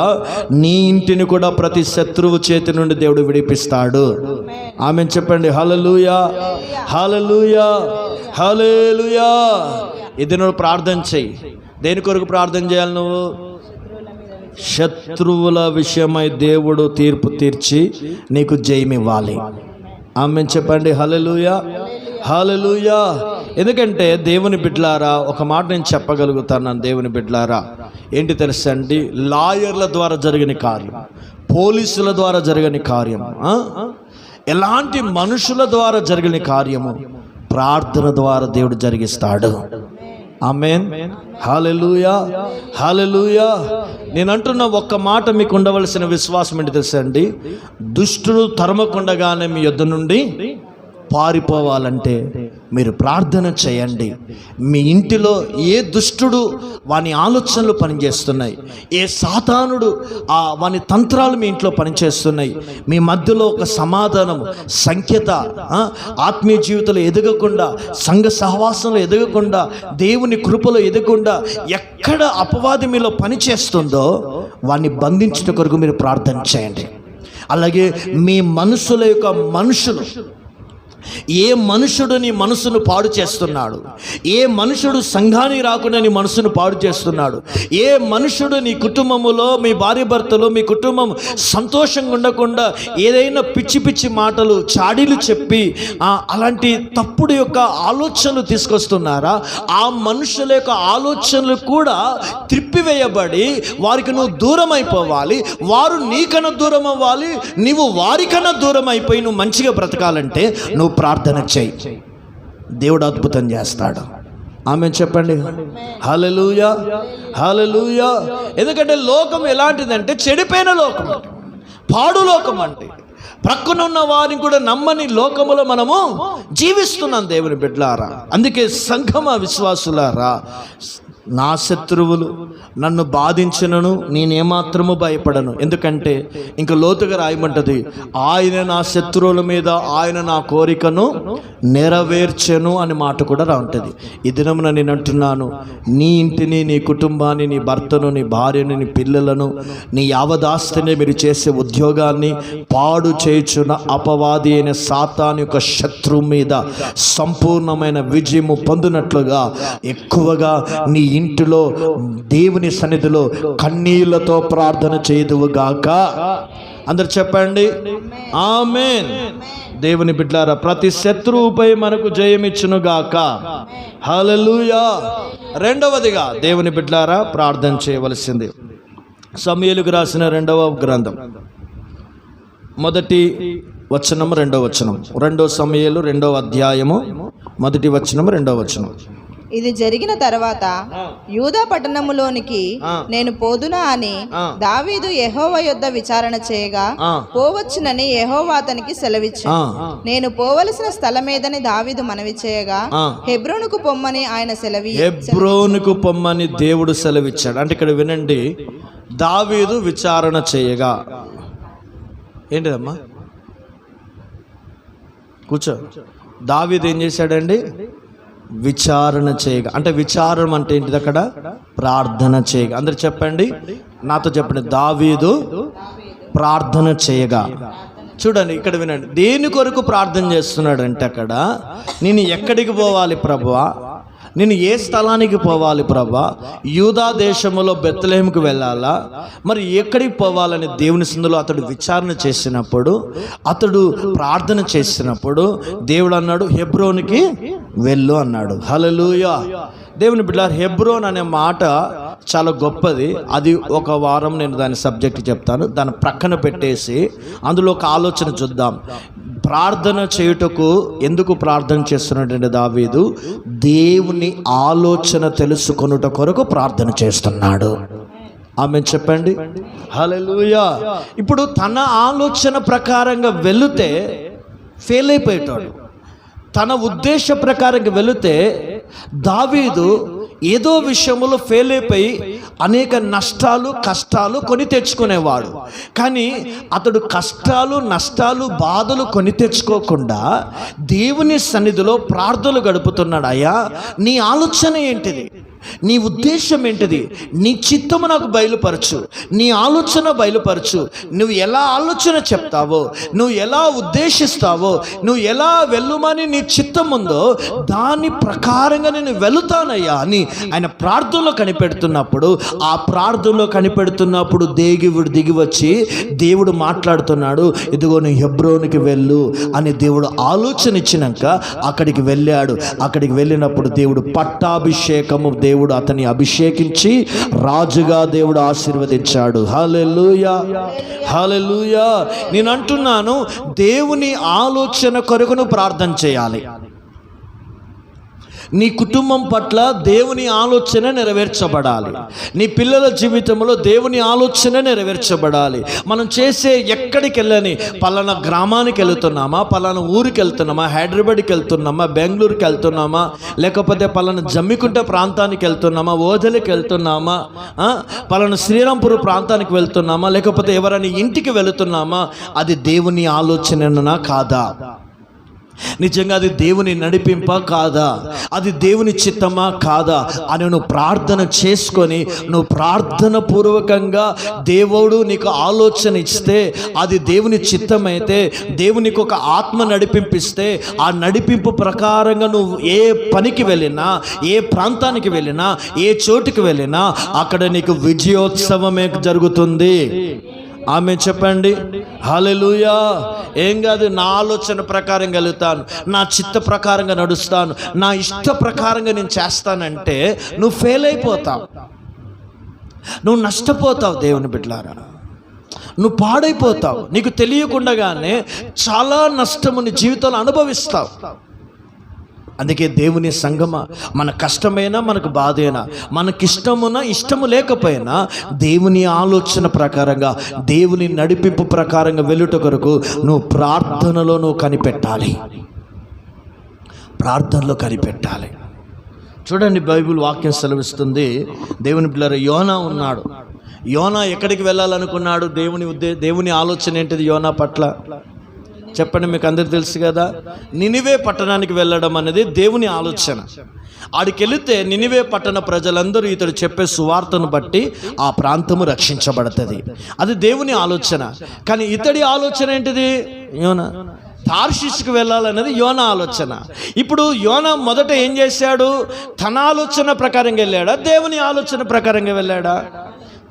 నీ ఇంటిని కూడా ప్రతి శత్రువు చేతి నుండి దేవుడు విడిపిస్తాడు. ఆమేన్ చెప్పండి. హల్లెలూయా, హల్లెలూయా, హల్లెలూయా. ఇది నువ్వు ప్రార్థన చెయ్యి. దేని కొరకు ప్రార్థన చేయాలి? నువ్వు శత్రువుల విషయమై దేవుడు తీర్పు తీర్చి నీకు జయమివ్వాలి. ఆమేన్ చెప్పండి. హల్లెలూయా, హల్లెలూయా. ఎందుకంటే దేవుని బిడ్డలారా, ఒక మాట నేను చెప్పగలుగుతాను. దేవుని బిడ్డలారా, ఏంటి తెలుసా అండి? లాయర్ల ద్వారా జరిగిన కార్యం, పోలీసుల ద్వారా జరిగిన కార్యం, ఎలాంటి మనుషుల ద్వారా జరిగిన కార్యము ప్రార్థన ద్వారా దేవుడు జరిగిస్తాడు. ఆమేన్, హల్లెలూయా, హల్లెలూయా. నేను అంటున్న ఒక్క మాట మీకు ఉండవలసిన విశ్వాసం ఏంటి తెలుసా అండి? దుష్టుడు తరమకుండగానే మీ యొద్ద నుండి పారిపోవాలంటే మీరు ప్రార్థన చేయండి. మీ ఇంటిలో ఏ దుష్టుడు వాని ఆలోచనలు పనిచేస్తున్నాయి, ఏ సాతానుడు వాని తంత్రాలు మీ ఇంట్లో పనిచేస్తున్నాయి, మీ మధ్యలో ఒక సమాధానం, సంఖ్యత, ఆత్మీయ జీవితంలో ఎదగకుండా, సంఘ సహవాసంలో ఎదగకుండా, దేవుని కృపలో ఎదగకుండా ఎక్కడ అపవాది మీలో పనిచేస్తుందో వాన్ని బంధించిన కొరకు మీరు ప్రార్థన చేయండి. అలాగే మీ మనసుల యొక్క మనుషులు, ఏ మనుషుడు నీ మనసును పాడు చేస్తున్నాడు, ఏ మనుషుడు సంఘానికి రాకుండా నీ మనసును పాడు చేస్తున్నాడు, ఏ మనుషుడు నీ కుటుంబములో, మీ భార్య భర్తలో, మీ కుటుంబం సంతోషంగా ఉండకుండా ఏదైనా పిచ్చి పిచ్చి మాటలు, చాడీలు చెప్పి అలాంటి తప్పుడు యొక్క ఆలోచనలు తీసుకొస్తున్నారా, ఆ మనుషుల యొక్క ఆలోచనలు కూడా త్రిప్పివేయబడి వారికి నువ్వు దూరం అయిపోవాలి, వారు నీకన్నా దూరం అవ్వాలి, నీవు వారికన్నా దూరం అయిపోయి నువ్వు మంచిగా బ్రతకాలంటే నువ్వు ప్రార్థన చేయి. దేవుడు అద్భుతం చేస్తాడు. ఆమేన్ చెప్పండి. హల్లెలూయా, హల్లెలూయా. ఎందుకంటే లోకం ఎలాంటిదంటే చెడిపోయిన లోకం, పాడు లోకం. అంటే ప్రక్కనున్న వారిని కూడా నమ్మని లోకములో మనము జీవిస్తున్నాం దేవుని బిడ్డలారా. అందుకే సంఘమ విశ్వాసులారా, నా శత్రువులు నన్ను బాధించినను నేనేమాత్రము భయపడను. ఎందుకంటే ఇంక లోతుగా రాయమంటది, ఆయన నా శత్రువుల మీద ఆయన నా కోరికను నెరవేర్చెను అని మాట కూడా రాంటది. ఈ దినమున నేను అంటున్నాను, నీ ఇంటిని, నీ కుటుంబాన్ని, నీ భర్తను, నీ భార్యను, నీ పిల్లలను, నీ యావదాస్తిని, మీరు చేసే ఉద్యోగాన్ని పాడు చేయుచున్న అపవాది అయిన సాతాను యొక్క శత్రువు మీద సంపూర్ణమైన విజయము పొందినట్లుగా ఎక్కువగా నీ ఇంటిలో దేవుని సన్నిధిలో కన్నీళ్లతో ప్రార్థన చేయుదువుగాక. అందరు చెప్పండి ఆమేన్. దేవుని బిడ్డలారా, ప్రతి శత్రువుపై మనకు జయమిచ్చును గాక. హల్లెలూయా. రెండవదిగా దేవుని బిడ్డలారా ప్రార్థన చేయవలసింది సమూయేలుకు రాసిన 2వ గ్రంథం 1వ వచనం 2వ వచనం. 2 సమూయేలు 2వ అధ్యాయము 1వ వచనం 2వ వచనం. ఇది జరిగిన తర్వాత యూదా పట్టణములోనికి నేను పోదునా అని దావీదు యెహోవా యొద్ద విచారణ చేయగా పోవచ్చునని యెహోవా అతనికి సెలవిచ్చాడు. నేను పోవలసిన స్థలమేదని దావీదు మనవి చేయగా హెబ్రోనుకు పొమ్మని ఆయన హెబ్రోనుకు పొమ్మని దేవుడు సెలవిచ్చాడు. అంటే ఇక్కడ వినండి, దావీదు విచారణ చేయగా, ఏంటిదమ్మా కూర్చో, దావీదు ఏం చేశాడండి? విచారణ చేయగా. అంటే విచారం అంటే ఏంటిది? అక్కడ ప్రార్థన చేయగా. అందరు చెప్పండి, నాతో చెప్పండి, దావీదు ప్రార్థన చేయగా. చూడండి ఇక్కడ వినండి, దేని కొరకు ప్రార్థన చేస్తున్నాడంటే అక్కడ, నేను ఎక్కడికి పోవాలి ప్రభువా, నేను ఏ స్థలానికి పోవాలి ప్రభా, యూదా దేశములో బెత్లెహేముకు వెళ్ళాలా, మరి ఎక్కడికి పోవాలని దేవుని సందులో అతడు విచారణ చేసినప్పుడు, అతడు ప్రార్థన చేసినప్పుడు దేవుడు అన్నాడు హెబ్రోనికి వెళ్ళు అన్నాడు. హల్లెలూయా. దేవుని బిడ్డలారా, హెబ్రోన్ అనే మాట చాలా గొప్పది. అది ఒక వారం నేను దాని సబ్జెక్ట్ చెప్తాను, దాన్ని ప్రక్కన పెట్టేసి అందులో ఒక ఆలోచన చూద్దాం. ప్రార్థన చేయుటకు ఎందుకు ప్రార్థన చేస్తున్నాడంటే దావీదు దేవుని ఆలోచన తెలుసుకొనుట కొరకు ప్రార్థన చేస్తున్నాడు. ఆమె చెప్పండి హల్లెలూయా. ఇప్పుడు తన ఆలోచన ప్రకారంగా వెళితే ఫెయిల్ అయిపోయేటాడు. తన ఉద్దేశ ప్రకారంగా వెళితే దావీదు ఏదో విషయంలో ఫెయిల్ అయిపోయి అనేక నష్టాలు కష్టాలు కొని తెచ్చుకునేవాడు. కానీ అతడు కష్టాలు నష్టాలు బాధలు కొని తెచ్చుకోకుండా దేవుని సన్నిధిలో ప్రార్థనలు గడుపుతున్నాడు. అయ్యా, నీ ఆలోచన ఏంటిది, నీ ఉద్దేశం ఏంటిది, నీ చిత్తము నాకు బయలుపరచు, నీ ఆలోచన బయలుపరచు. నువ్వు ఎలా ఆలోచన చెప్తావో, నువ్వు ఎలా ఉద్దేశిస్తావో, నువ్వు ఎలా వెళ్ళమని నీ చిత్తం ఉందో దాని ప్రకారంగా నేను వెళుతానయ్యా అని ఆయన ప్రార్థనలో కనిపెడుతున్నప్పుడు, ఆ ప్రార్థనలో కనిపెడుతున్నప్పుడు దేవుడు దిగి వచ్చి దేవుడు మాట్లాడుతున్నాడు, ఇదిగో నీ హెబ్రోనికి వెళ్ళు అని దేవుడు ఆలోచన ఇచ్చినాక అక్కడికి వెళ్ళాడు. అక్కడికి వెళ్ళినప్పుడు దేవుడు పట్టాభిషేకము, దేవుడు అతన్ని అభిషేకించి రాజుగా దేవుడు ఆశీర్వదించాడు. హల్లెలూయా, హల్లెలూయా. నేను అంటున్నాను, దేవుని ఆలోచన కొరకును ప్రార్థన చేయాలి. నీ కుటుంబం పట్ల దేవుని ఆలోచన నెరవేర్చబడాలి. నీ పిల్లల జీవితంలో దేవుని ఆలోచన నెరవేర్చబడాలి. మనం చేసే ఎక్కడికి వెళ్ళని, పలానా గ్రామానికి వెళ్తున్నామా, పలానా ఊరికి వెళ్తున్నామా, హైదరాబాద్కి వెళ్తున్నామా, బెంగళూరుకి వెళ్తున్నామా, లేకపోతే పలానా జమ్మికుంట ప్రాంతానికి వెళ్తున్నామా, ఓదలికి వెళ్తున్నామా, పలానా శ్రీరాంపూర్ ప్రాంతానికి వెళ్తున్నామా, లేకపోతే ఎవరైనా ఇంటికి వెళుతున్నామా, అది దేవుని ఆలోచననా కాదా? నిజంగా అది దేవుని నడిపింప కాదా, అది దేవుని చిత్తమా కాదా అని నువ్వు ప్రార్థన చేసుకొని, నువ్వు ప్రార్థన పూర్వకంగా దేవుడు నీకు ఆలోచన ఇస్తే అది దేవుని చిత్తమైతే, దేవునికి ఒక ఆత్మ నడిపింపిస్తే, ఆ నడిపింపు ప్రకారంగా నువ్వు ఏ పనికి వెళ్ళినా, ఏ ప్రాంతానికి వెళ్ళినా, ఏ చోటుకి వెళ్ళినా అక్కడ నీకు విజయోత్సవమే జరుగుతుంది. ఆమె చెప్పండి హల్లెలూయా. ఏం కాదు, నా ఆలోచన ప్రకారం వెళ్తాను, నా చిత్త ప్రకారంగా నడుస్తాను, నా ఇష్ట ప్రకారంగా నేను చేస్తానంటే నువ్వు ఫెయిల్ అయిపోతావు, నువ్వు నష్టపోతావు. దేవుని బిడ్డలారా, నువ్వు పాడైపోతావు. నీకు తెలియకుండానే చాలా నష్టము నీ జీవితంలో అనుభవిస్తావు. అందుకే దేవుని సంగమా, మన కష్టమైనా మనకు బాధైనా, మనకిష్టమున ఇష్టము లేకపోయినా దేవుని ఆలోచన ప్రకారంగా, దేవుని నడిపింపు ప్రకారంగా వెళ్ళుట కొరకు నువ్వు ప్రార్థనలో నువ్వు కనిపెట్టాలి, ప్రార్థనలో కనిపెట్టాలి. చూడండి, బైబిల్ వాక్యం సెలవిస్తుంది. దేవుని పిల్లలు యోనా ఉన్నాడు. యోనా ఎక్కడికి వెళ్ళాలనుకున్నాడు? దేవుని ఆలోచన ఏంటిది యోనా పట్ల చెప్పండి, మీకు అందరికి తెలుసు కదా. నినివే పట్టణానికి వెళ్ళడం అనేది దేవుని ఆలోచన. ఆడికి వెళితే నినివే పట్టణ ప్రజలందరూ ఇతడు చెప్పే సువార్తను బట్టి ఆ ప్రాంతము రక్షించబడుతుంది. అది దేవుని ఆలోచన. కానీ ఇతడి ఆలోచన ఏంటిది? యోనా తార్షీషుకు వెళ్ళాలన్నది యోనా ఆలోచన. ఇప్పుడు యోనా మొదట ఏం చేశాడు? తన ఆలోచన ప్రకారంగా వెళ్ళాడా, దేవుని ఆలోచన ప్రకారంగా వెళ్ళాడా?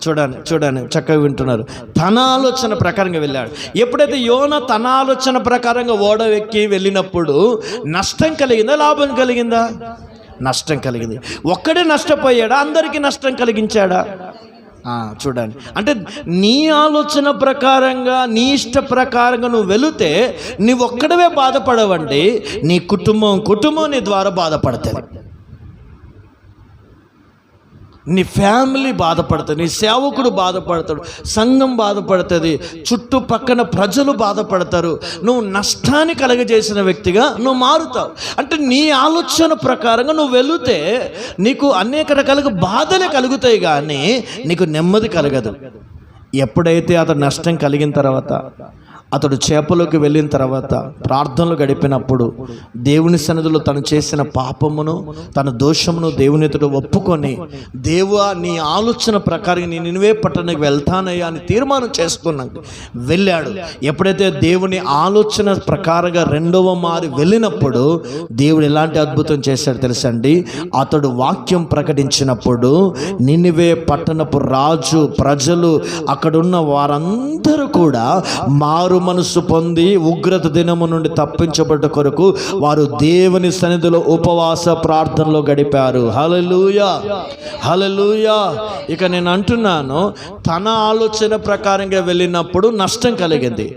చూడండి చక్కగా వింటున్నారు. తన ఆలోచన ప్రకారంగా వెళ్ళాడు. ఎప్పుడైతే యోనా తన ఆలోచన ప్రకారంగా ఓడ ఎక్కి వెళ్ళినప్పుడు నష్టం కలిగిందా, లాభం కలిగిందా? నష్టం కలిగింది. ఒక్కడే నష్టపోయాడా, అందరికీ నష్టం కలిగించాడా? చూడండి, అంటే నీ ఆలోచన ప్రకారంగా, నీ ఇష్ట ప్రకారంగా నువ్వు వెళితే నువ్వు ఒక్కడవే బాధపడవండి, నీ కుటుంబం నీ ద్వారా బాధపడుతుంది, నీ ఫ్యామిలీ బాధపడుతుంది, నీ సేవకుడు బాధపడతాడు, సంఘం బాధపడుతుంది, చుట్టుపక్కన ప్రజలు బాధపడతారు. నువ్వు నష్టాన్ని కలగజేసిన వ్యక్తిగా నువ్వు మారుతావు. అంటే నీ ఆలోచన ప్రకారంగా నువ్వు వెళితే నీకు అనేక రకాలుగా బాధలే కలుగుతాయి, కానీ నీకు నెమ్మది కలగదు. ఎప్పుడైతే అతను నష్టం కలిగిన తర్వాత అతడు చేపలోకి వెళ్ళిన తర్వాత ప్రార్థనలు గడిపినప్పుడు దేవుని సన్నిధిలో తను చేసిన పాపమును తన దోషమును దేవుని ఎదుట ఒప్పుకొని, దేవువా నీ ఆలోచన ప్రకారం నేను నినివే పట్టణానికి వెళ్తానయ్యా అని తీర్మానం చేసుకున్నాక వెళ్ళాడు. ఎప్పుడైతే దేవుని ఆలోచన ప్రకారంగా రెండవ మారి వెళ్ళినప్పుడు దేవుడు ఎలాంటి అద్భుతం చేశాడు తెలుసండి. అతడు వాక్యం ప్రకటించినప్పుడు నినివే పట్టణపు రాజు, ప్రజలు, అక్కడున్న వారందరూ కూడా మారు మనసు పొంది ఉగ్రత దినము నుండి తప్పించబడ్డ కొరకు వారు దేవుని సన్నిధిలో ఉపవాస ప్రార్థనలో గడిపారు. హల్లెలూయా, హల్లెలూయా. ఇక నేను అంటున్నాను, తన ఆలోచన ప్రకారంగా వెళ్ళినప్పుడు నష్టం కలిగింది,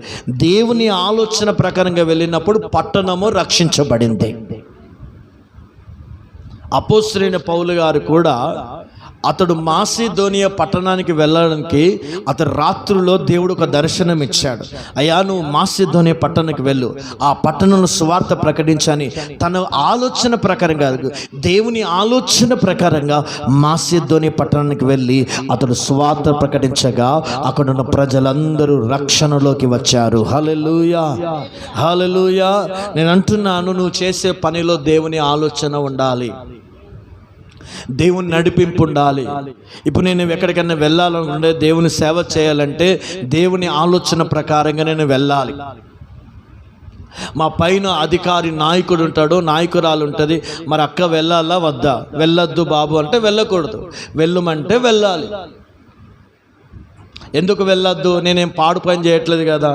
దేవుని ఆలోచన ప్రకారంగా వెళ్ళినప్పుడు పట్టణము రక్షించబడింది. అపోస్తలుడైన పౌలు గారు కూడా అతడు మాసిదోనియా పట్టణానికి వెళ్ళడానికి అతడు రాత్రుల్లో దేవుడు ఒక దర్శనం ఇచ్చాడు. అయ్యా నువ్వు మాసిదోనియా పట్టణానికి వెళ్ళు, ఆ పట్టణంలో సువార్త ప్రకటించని తన ఆలోచన ప్రకారంగా, దేవుని ఆలోచన ప్రకారంగా మాసిదోనియా పట్టణానికి వెళ్ళి అతడు సువార్త ప్రకటించగా అక్కడున్న ప్రజలందరూ రక్షణలోకి వచ్చారు. హల్లెలూయా, హల్లెలూయా. నేను అంటున్నాను, నువ్వు చేసే పనిలో దేవుని ఆలోచన ఉండాలి, దేవుని నడిపింపు ఉండాలి. ఇప్పుడు నేను ఎక్కడికైనా వెళ్ళాలనుకుంటే, దేవుని సేవ చేయాలంటే దేవుని ఆలోచన ప్రకారంగా నేను వెళ్ళాలి. మా పైన అధికారి నాయకుడు ఉంటాడు, నాయకురాలు ఉంటుంది. మరి అక్క వెళ్ళాలా వద్దా? వెళ్ళొద్దు బాబు అంటే వెళ్ళకూడదు, వెళ్ళమంటే వెళ్ళాలి. ఎందుకు వెళ్ళొద్దు? నేనేం పాడు పని చేయట్లేదు కదా,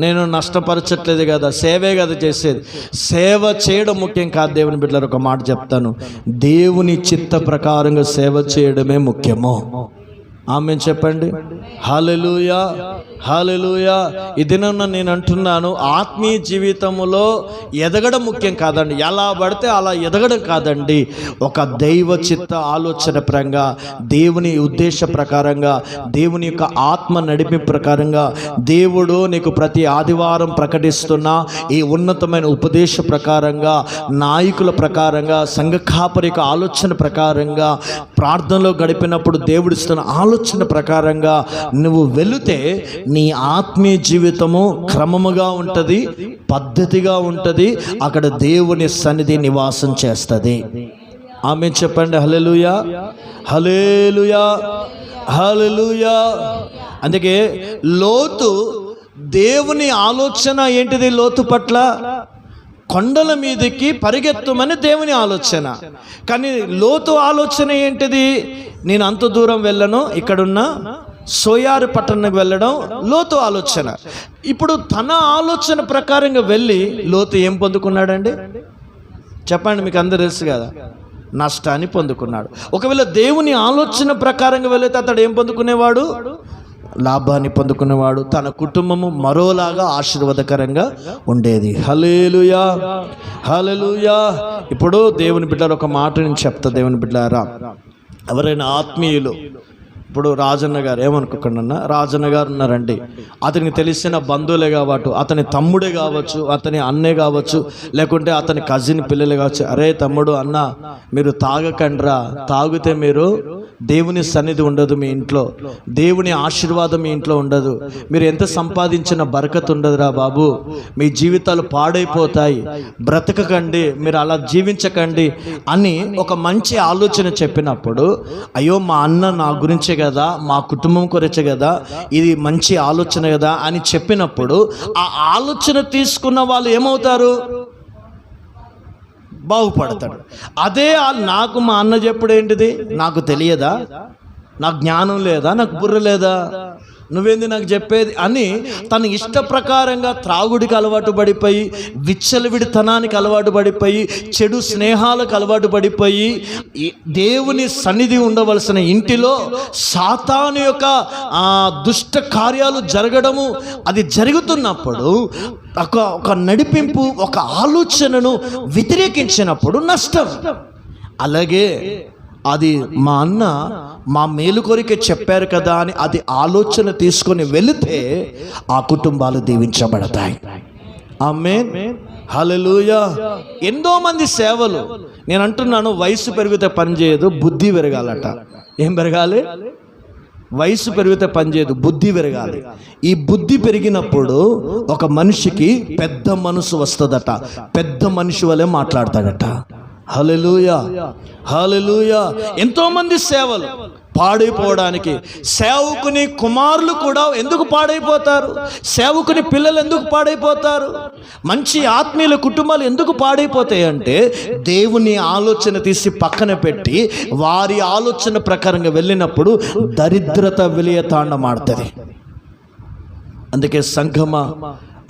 నేను నష్టపరచట్లేదు కదా, సేవే కదా చేసేది. సేవ చేయడం ముఖ్యం కాదు. దేవుని బిడ్డలారా, ఒక మాట చెప్తాను, దేవుని చిత్త ప్రకారంగా సేవ చేయడమే ముఖ్యము. ఆమె చెప్పండి. హల్లెలూయా, హల్లెలూయా. ఈ దినం నేను అంటున్నాను, ఆత్మీయ జీవితంలో ఎదగడం ముఖ్యం కాదండి, ఎలా పడితే అలా ఎదగడం కాదండి. ఒక దైవ చిత్త ఆలోచన పరంగా, దేవుని ఉద్దేశ ప్రకారంగా, దేవుని యొక్క ఆత్మ నడిపి ప్రకారంగా, దేవుడు నీకు ప్రతి ఆదివారం ప్రకటిస్తున్న ఈ ఉన్నతమైన ఉపదేశ ప్రకారంగా, నాయకుల ప్రకారంగా, సంఘ కాపరి యొక్క ఆలోచన ప్రకారంగా, ప్రార్థనలో గడిపినప్పుడు దేవుడిస్తున్న ఆలోచన ప్రకారంగా నువ్వు వెళితే నీ ఆత్మీయ జీవితము క్రమముగా ఉంటుంది, పద్ధతిగా ఉంటుంది. అక్కడ దేవుని సన్నిధి నివాసం చేస్తుంది. ఆమె చెప్పండి. హల్లెలూయా, హల్లెలూయా, హల్లెలూయా. అందుకే లోతు దేవుని ఆలోచన ఏంటిది? లోతు పట్ల కొండల మీదకి పరిగెత్తమని దేవుని ఆలోచన. కానీ లోతు ఆలోచన ఏంటిది? నేను అంత దూరం వెళ్ళను, ఇక్కడున్న సోయారు పట్టణానికి వెళ్ళడం లోతు ఆలోచన. ఇప్పుడు తన ఆలోచన ప్రకారంగా వెళ్ళి లోతు ఏం పొందుకున్నాడండి? చెప్పండి, మీకు అందరూ తెలుసు కదా, నష్టాన్ని పొందుకున్నాడు. ఒకవేళ దేవుని ఆలోచన ప్రకారంగా వెళితే అతడు ఏం పొందుకునేవాడు? లాభాన్ని పొందుకునేవాడు. తన కుటుంబము మరోలాగా ఆశీర్వాదకరంగా ఉండేది. హల్లెలూయా, హల్లెలూయా. ఇప్పుడు దేవుని బిడ్డలారా, ఒక మాట నేను చెప్తా. దేవుని బిడ్డలారా, ఎవరైనా ఆత్మీయులు, ఇప్పుడు రాజన్న గారు, ఏమనుకోకుండా రాజన్న గారు ఉన్నారండి, అతనికి తెలిసిన బంధువులే కావచ్చు, అతని తమ్ముడే కావచ్చు, అతని అన్నే కావచ్చు, లేకుంటే అతని కజిన్ పిల్లలే కావచ్చు. అరే తమ్ముడు, అన్న మీరు తాగకండ్రా, తాగితే మీరు దేవుని సన్నిధి ఉండదు మీ ఇంట్లో, దేవుని ఆశీర్వాదం మీ ఇంట్లో ఉండదు, మీరు ఎంత సంపాదించిన బరకత్ ఉండదురా బాబు, మీ జీవితాలు పాడైపోతాయి, బ్రతకకండి, మీరు అలా జీవించకండి అని ఒక మంచి ఆలోచన చెప్పినప్పుడు, అయ్యో మా అన్న నా గురించే కదా, మా కుటుంబం గురించే కదా, ఇది మంచి ఆలోచన కదా అని చెప్పినప్పుడు ఆ ఆలోచన తీసుకున్న వాళ్ళు ఏమవుతారు? బాగుపడతాడు. అదే నాకు మా అన్న చెప్పుడు ఏంటిది? నాకు తెలియదా, నాకు జ్ఞానం లేదా, నాకు బుర్ర లేదా, నువ్వేంది నాకు చెప్పేది అని తన ఇష్ట ప్రకారంగా త్రాగుడికి అలవాటు పడిపోయి, విచ్చలవిడితనానికి అలవాటు పడిపోయి, చెడు స్నేహాలకు అలవాటు పడిపోయి, దేవుని సన్నిధి ఉండవలసిన ఇంటిలో సాతాను యొక్క దుష్ట కార్యాలు జరగడము, అది జరుగుతున్నప్పుడు ఒక నడిపింపు, ఒక ఆలోచనను వ్యతిరేకించినప్పుడు నష్టం. అలాగే అది మా అన్న మా మేలు కొరికే చెప్పారు కదా అని అది ఆలోచన తీసుకొని వెళితే ఆ కుటుంబాలు దీవించబడతాయి. ఆమేన్, హల్లెలూయా. ఎంతో మంది సేవలు, నేను అంటున్నాను, వయసు పెరిగితే పని చేయదు, బుద్ధి పెరగాలట. ఏం పెరగాలి? వయసు పెరిగితే పనిచేయదు, బుద్ధి పెరగాలి. ఈ బుద్ధి పెరిగినప్పుడు ఒక మనిషికి పెద్ద మనసు వస్తుందట, పెద్ద మనిషి వలె మాట్లాడతాడట. హల్లెలూయా, హల్లెలూయా. ఎంతోమంది సేవలు పాడైపోవడానికి, సేవకుని కుమారులు కూడా ఎందుకు పాడైపోతారు, సేవకుని పిల్లలు ఎందుకు పాడైపోతారు, మంచి ఆత్మీయుల కుటుంబాలు ఎందుకు పాడైపోతాయి అంటే దేవుని ఆలోచన తీసి పక్కన పెట్టి వారి ఆలోచన ప్రకారంగా వెళ్ళినప్పుడు దరిద్రత విలయతాండమాడుతుంది. అందుకే సంఘమా,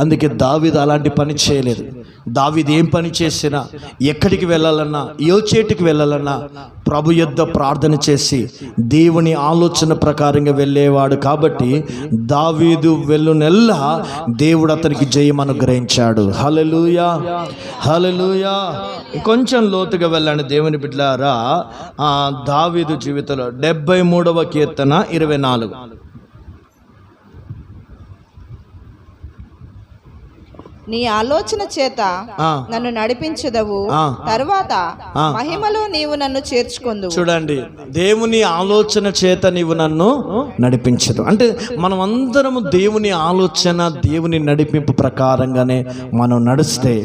అందుకే దావీదు అలాంటి పని చేయలేదు. దావీదు ఏం పని చేసినా, ఎక్కడికి వెళ్ళాలన్నా, ఏ చేటికి వెళ్ళాలన్నా ప్రభు యొద్ద ప్రార్థన చేసి దేవుని ఆలోచన ప్రకారంగా వెళ్ళేవాడు. కాబట్టి దావీదు వెళ్ళునెల్లా దేవుడు అతనికి జయం అనుగ్రహించాడు. హల్లెలూయా, హల్లెలూయా. కొంచెం లోతుగా వెళ్ళండి దేవుని బిడ్డలారా. దావీదు జీవితంలో 73వ కీర్తన 24. నీ ఆలోచన చేత నన్ను నడిపించదవు, తర్వాత మహిమలో నీవు నన్ను చేర్చుకొందువు. చూడండి, దేవుని ఆలోచన చేత నీవు నన్ను నడిపించదు అంటే మనం అందరము దేవుని ఆలోచన, దేవుని నడిపింపు ప్రకారంగానే మనం నడిస్తే,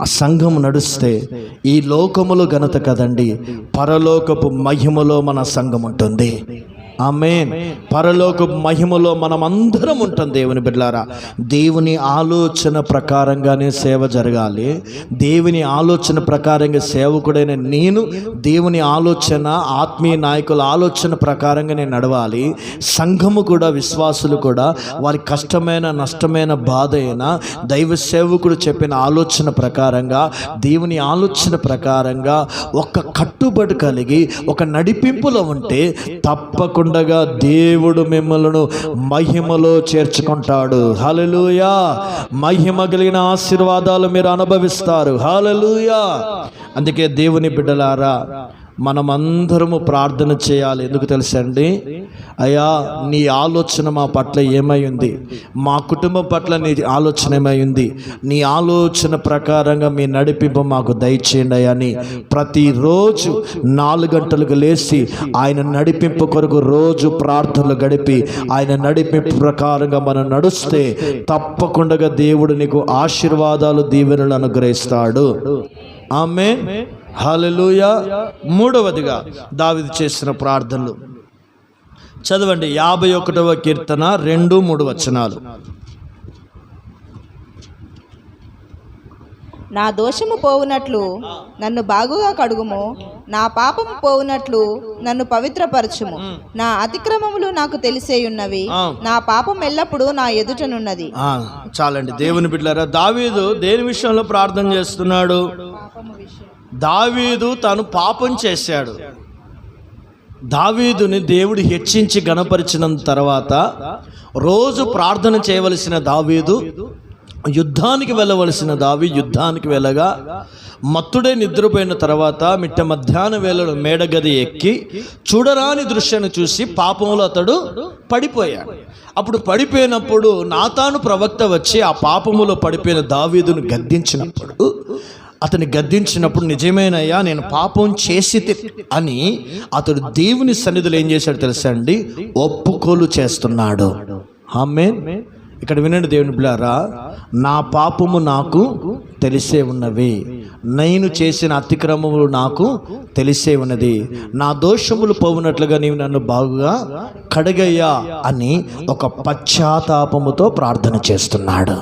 ఆ సంఘం నడిస్తే ఈ లోకములో ఘనత కదండి, పరలోకపు మహిమలో మన సంఘం ఉంటుంది. ఆమేన్. పరలోక మహిమలో మనం అందరం ఉంటాం దేవుని బిడ్డలారా. దేవుని ఆలోచన ప్రకారంగానే సేవ జరగాలి. దేవుని ఆలోచన ప్రకారంగా సేవకుడైన నేను దేవుని ఆలోచన, ఆత్మీయ నాయకుల ఆలోచన ప్రకారంగా నేను నడవాలి. సంఘము కూడా, విశ్వాసులు కూడా వారి కష్టమైన, నష్టమైన, బాధ అయినా దైవ సేవకుడు చెప్పిన ఆలోచన ప్రకారంగా, దేవుని ఆలోచన ప్రకారంగా ఒక కట్టుబడి కలిగి ఒక నడిపింపులో ఉంటే తప్పకుండా దేవుడు మిమ్మల్ని మహిమలో చేర్చుకుంటాడు. హల్లెలూయా. మహిమ కలిగిన ఆశీర్వాదాలు మీరు అనుభవిస్తారు. హల్లెలూయా. అందుకే దేవుని బిడ్డలారా, మనమందరము ప్రార్థన చేయాలి. ఎందుకు తెలుసండి? అయ్యా, నీ ఆలోచన మా పట్ల ఏమై ఉంది, మా కుటుంబం పట్ల నీ ఆలోచన ఏమై ఉంది, నీ ఆలోచన ప్రకారంగా మీ నడిపింపు మాకు దయచేయండి అని ప్రతిరోజు 4 గంటలకు లేచి ఆయన నడిపింపు కొరకు రోజు ప్రార్థనలు గడిపి ఆయన నడిపింపు ప్రకారంగా మనం నడుస్తే తప్పకుండా దేవుడు నీకు ఆశీర్వాదాలు, దీవెనలు అనుగ్రహిస్తాడు. ఆమేన్, హల్లెలూయా. 3వదిగా దావీదు చేసిన ప్రార్థనలు చదవండి. 51వ కీర్తన 2-3 వచనాలు. నా దోషము పోవునట్లు నన్ను బాగుగా కడుగుము, నా పాపము పోవునట్లు నన్ను పవిత్రపరచుము. నా అతిక్రమములు నాకు తెలిసేయున్నవి, నా పాపం ఎల్లప్పుడూ నా ఎదుటనున్నది. చాలండి దేవుని బిడ్డలారా. దావీదు దేని విషయంలో ప్రార్థన చేస్తున్నాడు? దావీదు తాను పాపం చేశాడు. దావీదుని దేవుడు హెచ్చించి గణపరిచిన తర్వాత రోజు ప్రార్థన చేయవలసిన దావీదు, యుద్ధానికి వెళ్ళవలసిన యుద్ధానికి వెళ్ళగా మత్తుడే నిద్రపోయిన తర్వాత మిట్ట మధ్యాహ్న వేళలో మేడగది ఎక్కి చూడరాని దృశ్యాన్ని చూసి పాపంలో అతడు పడిపోయాడు. అప్పుడు పడిపోయినప్పుడు నాతాను ప్రవక్త వచ్చి ఆ పాపములో పడిపోయిన దావీదును గద్దించినప్పుడు నిజమేనయ్యా, నేను పాపం చేసి అని అతడు దేవుని సన్నిధిలో ఏం చేశాడు తెలుసా అండి? ఒప్పుకోలు చేస్తున్నాడు. ఆమేన్. ఇక్కడ వినండి దేవుని బిడ్డలారా, నా పాపము నాకు తెలిసే ఉన్నవి, నేను చేసిన అతిక్రమములు నాకు తెలిసే ఉన్నది, నా దోషములు పోవునట్లుగా నీవు నన్ను బాగుగా కడగయ్యా అని ఒక పశ్చాత్తాపముతో ప్రార్థన చేస్తున్నాడు.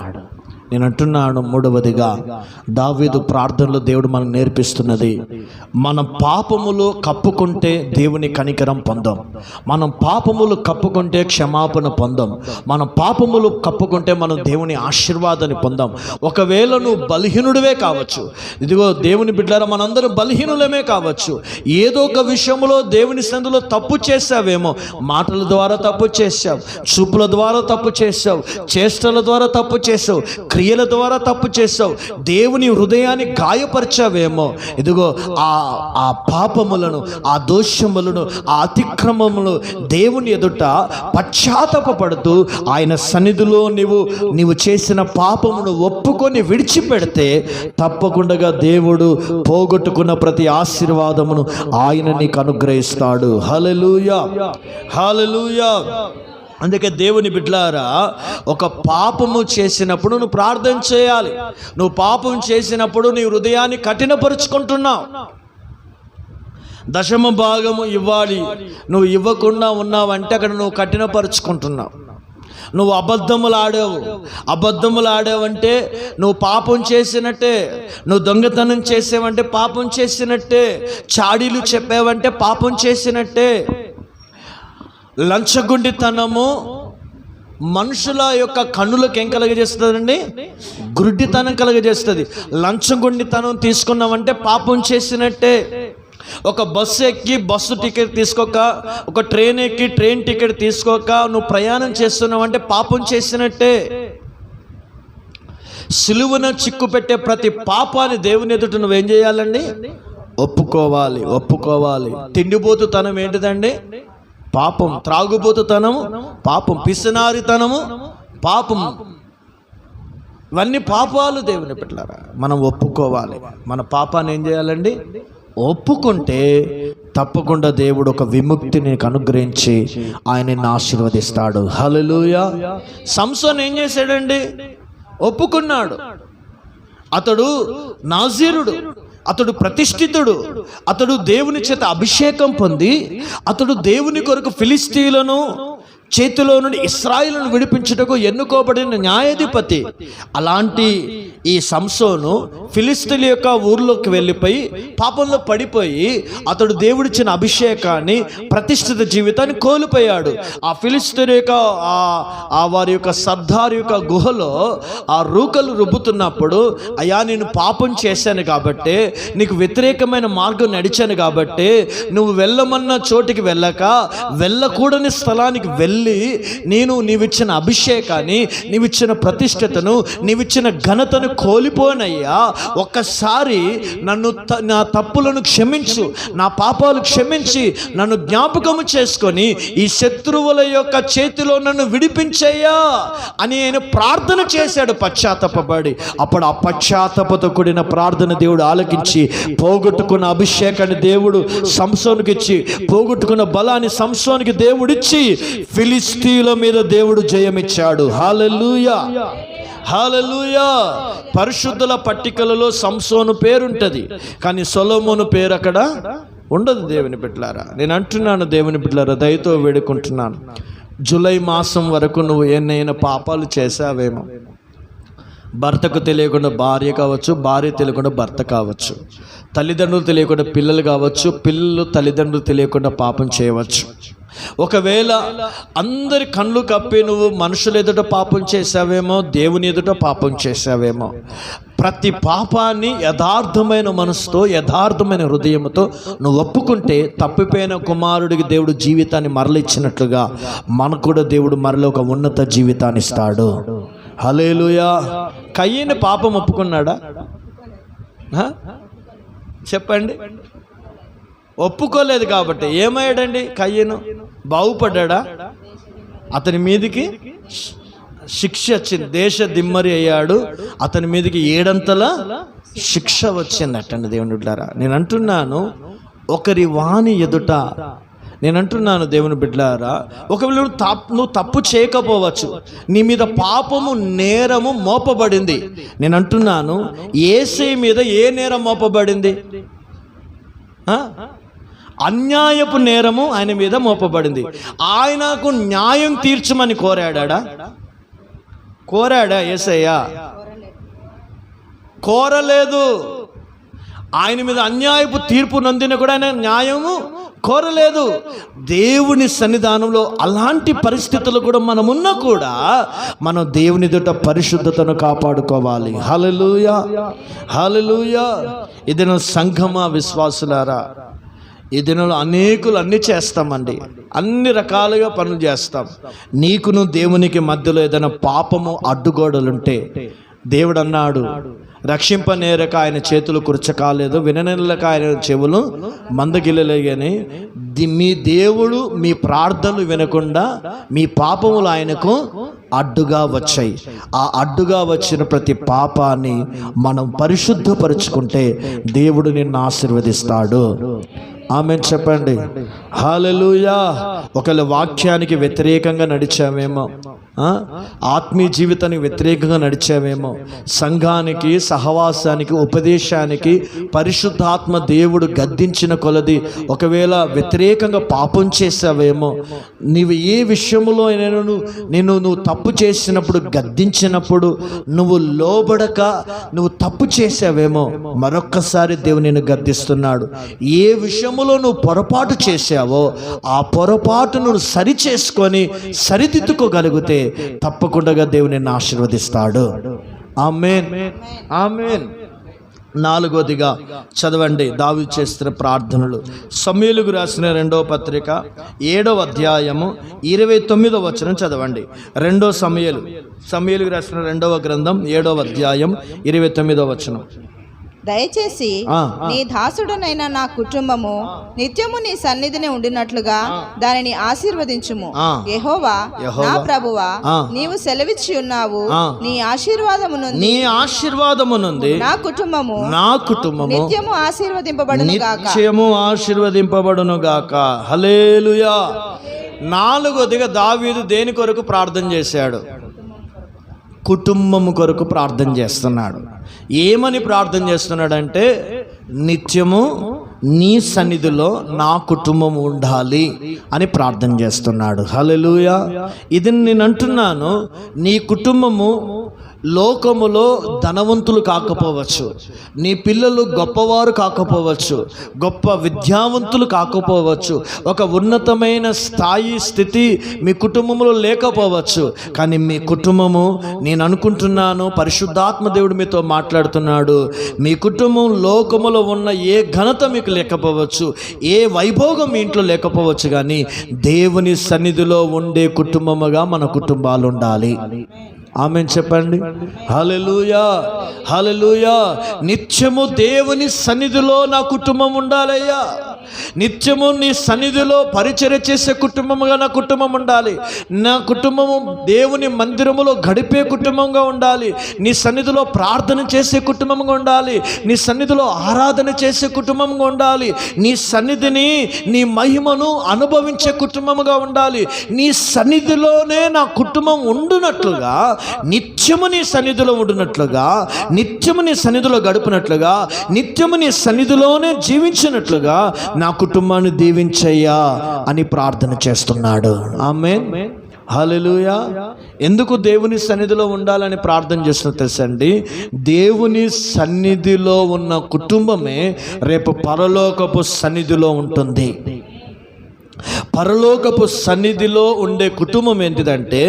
నేను అంటున్నాను, 3వదిగా దావీదు ప్రార్థనలో దేవుడు మనకు నేర్పిస్తున్నది, మనం పాపములు కప్పుకుంటే దేవుని కనికరం పొందాం, మనం పాపములు కప్పుకుంటే క్షమాపణ పొందాం, మనం పాపములు కప్పుకుంటే మనం దేవుని ఆశీర్వాదాన్ని పొందాం. ఒకవేళ నువ్వు బలహీనుడివే కావచ్చు, ఇదిగో దేవుని బిడ్డలారా, మనందరం బలహీనులమే కావచ్చు, ఏదో ఒక విషయంలో దేవుని సందులో తప్పు చేసావేమో, మాటల ద్వారా తప్పు చేసావు, చూపుల ద్వారా తప్పు చేసావు, చేష్టల ద్వారా తప్పు చేసావు, క్రియల ద్వారా తప్పు చేసావు, దేవుని హృదయాన్ని గాయపరిచావేమో. ఇదిగో ఆ పాపములను, ఆ దోషములను, ఆ అతిక్రమములను దేవుని ఎదుట పశ్చాత్తాపపడుతూ ఆయన సన్నిధిలో నీవు చేసిన పాపమును ఒప్పుకొని విడిచిపెడితే తప్పకుండా దేవుడు పోగొట్టుకున్న ప్రతి ఆశీర్వాదమును ఆయన నీకు అనుగ్రహిస్తాడు. హల్లెలూయా, హల్లెలూయా. అందుకే దేవుని బిడ్డలారా, ఒక పాపము చేసినప్పుడు నువ్వు ప్రార్థన చేయాలి. నువ్వు పాపం చేసినప్పుడు నీ హృదయాన్ని కఠినపరుచుకుంటున్నావు. దశమ భాగము ఇవ్వాలి, నువ్వు ఇవ్వకుండా ఉన్నావంటే అక్కడ నువ్వు కఠినపరుచుకుంటున్నావు. నువ్వు అబద్ధములు ఆడావంటే నువ్వు పాపం చేసినట్టే. నువ్వు దొంగతనం చేసావంటే పాపం చేసినట్టే. చాడీలు చెప్పావంటే పాపం చేసినట్టే. లంచగొండితనము మనుషుల యొక్క కన్నులకు ఏం కలగజేస్తుందండి? గుడ్డితనం కలగజేస్తుంది. లంచగొండితనం తీసుకున్నామంటే పాపం చేసినట్టే. ఒక బస్సు ఎక్కి బస్సు టికెట్ తీసుకోక, ఒక ట్రైన్ ఎక్కి ట్రైన్ టికెట్ తీసుకోక నువ్వు ప్రయాణం చేస్తున్నావంటే పాపం చేసినట్టే. సిలువన చిక్కు పెట్టే ప్రతి పాపాన్ని దేవుని ఎదుట నువ్వేం చేయాలండి? ఒప్పుకోవాలి. తిండిపోతుతనం ఏంటిదండి? పాపం. త్రాగుబోతుతనము పాపం. పిసినారితనము పాపం. ఇవన్నీ పాపాలు దేవుని బిడ్డలారా. మనం ఒప్పుకోవాలి. మన పాపాన్ని ఏం చేయాలండి? ఒప్పుకుంటే తప్పకుండా దేవుడు ఒక విముక్తిని అనుగ్రహించి ఆయనని ఆశీర్వదిస్తాడు. హల్లెలూయా. సంసోన్ ఏం చేశాడండి? ఒప్పుకున్నాడు. అతడు నాజీరుడు, అతడు ప్రతిష్ఠితుడు, అతడు దేవుని చేత అభిషేకం పొంది అతడు దేవుని కొరకు ఫిలిస్తీయులను చేతిలో నుండి ఇశ్రాయేలును విడిపించుటకు ఎన్నుకోబడిన న్యాయాధిపతి. అలాంటి ఈ సంసోను ఫిలిస్తీయుల యొక్క ఊర్లోకి వెళ్ళిపోయి పాపంలో పడిపోయి అతడు దేవుడిచ్చిన అభిషేకాన్ని, ప్రతిష్ఠిత జీవితాన్ని కోల్పోయాడు. ఆ ఫిలిస్తీయుల యొక్క వారి యొక్క సర్దారు యొక్క గుహలో ఆ రూకలు రుబ్బుతున్నప్పుడు, అయ్యా నేను పాపం చేశాను కాబట్టి, నీకు వ్యతిరేకమైన మార్గం నడిచాను కాబట్టి, నువ్వు వెళ్ళమన్న చోటికి వెళ్ళక వెళ్ళకూడని స్థలానికి వెళ్ళి నీవిచ్చిన అభిషేకాన్ని, నీవిచ్చిన ప్రతిష్టతను, నీవిచ్చిన ఘనతను కోల్పోనయ్యా. ఒక్కసారి నా తప్పులను క్షమించు, నా పాపాలు క్షమించి నన్ను జ్ఞాపకము చేసుకొని ఈ శత్రువుల యొక్క చేతిలో నన్ను విడిపించయ్యా అని ఆయన ప్రార్థన చేశాడు పశ్చాత్తాపపడి. అప్పుడు ఆ పశ్చాత్తాపంతో కూడిన ప్రార్థన దేవుడు ఆలకించి పోగొట్టుకున్న అభిషేకాన్ని దేవుడు సంసోనుకి ఇచ్చి, పోగొట్టుకున్న బలాన్ని సంసోనుకి దేవుడిచ్చి ఫిలిస్తీయుల మీద దేవుడు జయమిచ్చాడు. హల్లెలూయా, హల్లెలూయా. పరిశుద్ధుల పట్టికలలో సంసోను పేరుంటది, కానీ సొలొమోను పేరు అక్కడ ఉండదు. దేవుని బిడ్డలారా, నేను అంటున్నాను, దేవుని బిడ్డలారా, దయతో వేడుకుంటున్నాను, జూలై మాసం వరకు నువ్వు ఎన్నైనా పాపాలు చేసావేమో. భర్తకు తెలియకుండా భార్య కావచ్చు, భార్య తెలియకుండా భర్త కావచ్చు, తల్లిదండ్రులు తెలియకుండా పిల్లలు కావచ్చు, పిల్లలు తల్లిదండ్రులు తెలియకుండా పాపం చేయవచ్చు. ఒకవేళ అందరి కళ్ళు కప్పి నువ్వు మనుషుల ఎదుట పాపం చేసావేమో, దేవుని ఎదుట పాపం చేసావేమో. ప్రతి పాపాన్ని యథార్థమైన మనసుతో, యథార్థమైన హృదయంతో నువ్వు ఒప్పుకుంటే తప్పిపోయిన కుమారుడికి దేవుడు జీవితాన్ని మరలిచ్చినట్లుగా మనకు కూడా దేవుడు మరల ఒక ఉన్నత జీవితాన్ని ఇస్తాడు. హల్లెలూయా. కయ్యను పాపం ఒప్పుకున్నాడా? చెప్పండి. ఒప్పుకోలేదు కాబట్టి ఏమయ్యాడండి? కయ్యను బాగుపడ్డా? అతని మీదికి శిక్ష వచ్చింది, దేశ దిమ్మరి అయ్యాడు. అతని మీదకి 7 అంతల శిక్ష వచ్చిందటండి. దేవుని బిడ్డలారా, నేను అంటున్నాను, ఒకరి వాణి ఎదుట నేను అంటున్నాను, దేవుని బిడ్డలారా, ఒకవేళ నువ్వు తప్పు చేయకపోవచ్చు, నీ మీద పాపము నేరము మోపబడింది. నేను అంటున్నాను, యేసయ్య మీద ఏ నేరం మోపబడింది? అన్యాయపు నేరము ఆయన మీద మోపబడింది. ఆయనకు న్యాయం తీర్చమని కోరాడా యేసయ్య? కోరలేదు. ఆయన మీద అన్యాయపు తీర్పు నందిన కూడా ఆయన న్యాయము కోరలేదు. దేవుని సన్నిధానంలో అలాంటి పరిస్థితులు కూడా మనమున్నా కూడా మనం దేవుని ఎదుట పరిశుద్ధతను కాపాడుకోవాలి. హల్లెలూయా, హల్లెలూయా. ఇదిన సంఘమా విశ్వాసులారా, ఈ దినంలో అనేకులు అన్నీ చేస్తామండి, అన్ని రకాలుగా పనులు చేస్తాం. నీకును దేవునికి మధ్యలో ఏదైనా పాపము అడ్డుగోడలుంటే దేవుడు అన్నాడు, రక్షింపనేరక ఆయన చేతులు కురచకాలేదు, విననేరక ఆయన చెవులు మందగిల్లలేగని. మీ దేవుడు మీ ప్రార్థనలు వినకుండా మీ పాపములు ఆయనకు అడ్డుగా వచ్చాయి. ఆ అడ్డుగా వచ్చిన ప్రతి పాపాన్ని మనం పరిశుద్ధపరుచుకుంటే దేవుడు నిన్ను ఆశీర్వదిస్తాడు. ఆమేన్ చెప్పండి. హల్లెలూయా. ఒకవేళ వాక్యానికి వ్యతిరేకంగా నడిచామేమో, ఆత్మీయ జీవితానికి వ్యతిరేకంగా నడిచామేమో, సంఘానికి, సహవాసానికి, ఉపదేశానికి పరిశుద్ధాత్మ దేవుడు గద్దించిన కొలది ఒకవేళ వ్యతిరేకంగా పాపం చేసావేమో, నీవు ఏ విషయంలో నువ్వు తప్పు చేసినప్పుడు, గద్దించినప్పుడు నువ్వు లోబడక నువ్వు తప్పు చేసావేమో, మరొక్కసారి దేవుడు నిన్ను గద్దిస్తున్నాడు. ఏ విషయంలో నువ్వు పొరపాటు చేసావో ఆ పొరపాటును సరి చేసుకొని సరిదిద్దుకోగలిగితే తప్పకుండా దేవుని నిన్ను ఆశీర్వదిస్తాడు. ఆమేన్, ఆమేన్. నాలుగోదిగా చదవండి దావీదు చేస్తున్న ప్రార్థనలు. సమూయేలుకు రాసిన 2వ పత్రిక 7వ అధ్యాయము 29వ వచనం చదవండి. సమూయేలుకు రాసిన 2వ గ్రంథం 7వ అధ్యాయం 29వ వచనం. దయచేసి నీ దాసుడనైన నా కుటుంబము నిత్యము నీ సన్నిధిని ఉండినట్లుగా దానిని ఆశీర్వదించుము. యెహోవా నా ప్రభువా, నీవు సెలవిచ్చి ఉన్నావు, నీ ఆశీర్వాదము నుండి నా కుటుంబము నిత్యము ఆశీర్వదింపబడును గాక. హల్లెలూయా. నాలుగోదిగా దావీదు దేని కొరకు ప్రార్థన చేశాడు? కుటుంబము కొరకు ప్రార్థన చేస్తున్నాడు. ఏమని ప్రార్థన చేస్తున్నాడంటే, నిత్యము నీ సన్నిధిలో నా కుటుంబం ఉండాలి అని ప్రార్థన చేస్తున్నాడు. హల్లెలూయా. ఇది నేను అంటున్నాను, నీ కుటుంబము లోకములో ధనవంతులు కాకపోవచ్చు, నీ పిల్లలు గొప్పవారు కాకపోవచ్చు, గొప్ప విద్యావంతులు కాకపోవచ్చు, ఒక ఉన్నతమైన స్థితి మీ కుటుంబంలో లేకపోవచ్చు, కానీ మీ కుటుంబము, నేను అనుకుంటున్నాను పరిశుద్ధాత్మ దేవుడు మీతో మాట్లాడుతున్నాడు, మీ కుటుంబం లోకములో ఉన్న ఏ ఘనత మీకు లేకపోవచ్చు, ఏ వైభోగం మీ ఇంట్లో లేకపోవచ్చు, కానీ దేవుని సన్నిధిలో ఉండే కుటుంబముగా మన కుటుంబాలు ఉండాలి. ఆమేన్ చెప్పండి. హల్లెలూయా, హల్లెలూయా. నిత్యము దేవుని సన్నిధిలో నా కుటుంబం ఉండాలయ్యా. నిత్యము నీ సన్నిధిలో పరిచర్య చేసే కుటుంబముగా నా కుటుంబం ఉండాలి. నా కుటుంబము దేవుని మందిరములో గడిపే కుటుంబంగా ఉండాలి. నీ సన్నిధిలో ప్రార్థన చేసే కుటుంబంగా ఉండాలి. నీ సన్నిధిలో ఆరాధన చేసే కుటుంబంగా ఉండాలి. నీ సన్నిధిని, నీ మహిమను అనుభవించే కుటుంబముగా ఉండాలి. నీ సన్నిధిలోనే నా కుటుంబం ఉండునట్లుగా, నిత్యము నీ సన్నిధిలో ఉండునట్లుగా, నిత్యము నీ సన్నిధిలో గడుపునట్లుగా, నిత్యము నీ సన్నిధిలోనే జీవించినట్లుగా నా కుటుంబాన్ని దీవించయ్యా అని ప్రార్థన చేస్తున్నాడు. ఆమేన్, హల్లెలూయా. ఎందుకు దేవుని సన్నిధిలో ఉండాలని ప్రార్థన చేస్తున్నా తెలుసండి? దేవుని సన్నిధిలో ఉన్న కుటుంబమే రేపు పరలోకపు సన్నిధిలో ఉంటుంది. పరలోకపు సన్నిధిలో ఉండే కుటుంబం ఏంటిదంటే,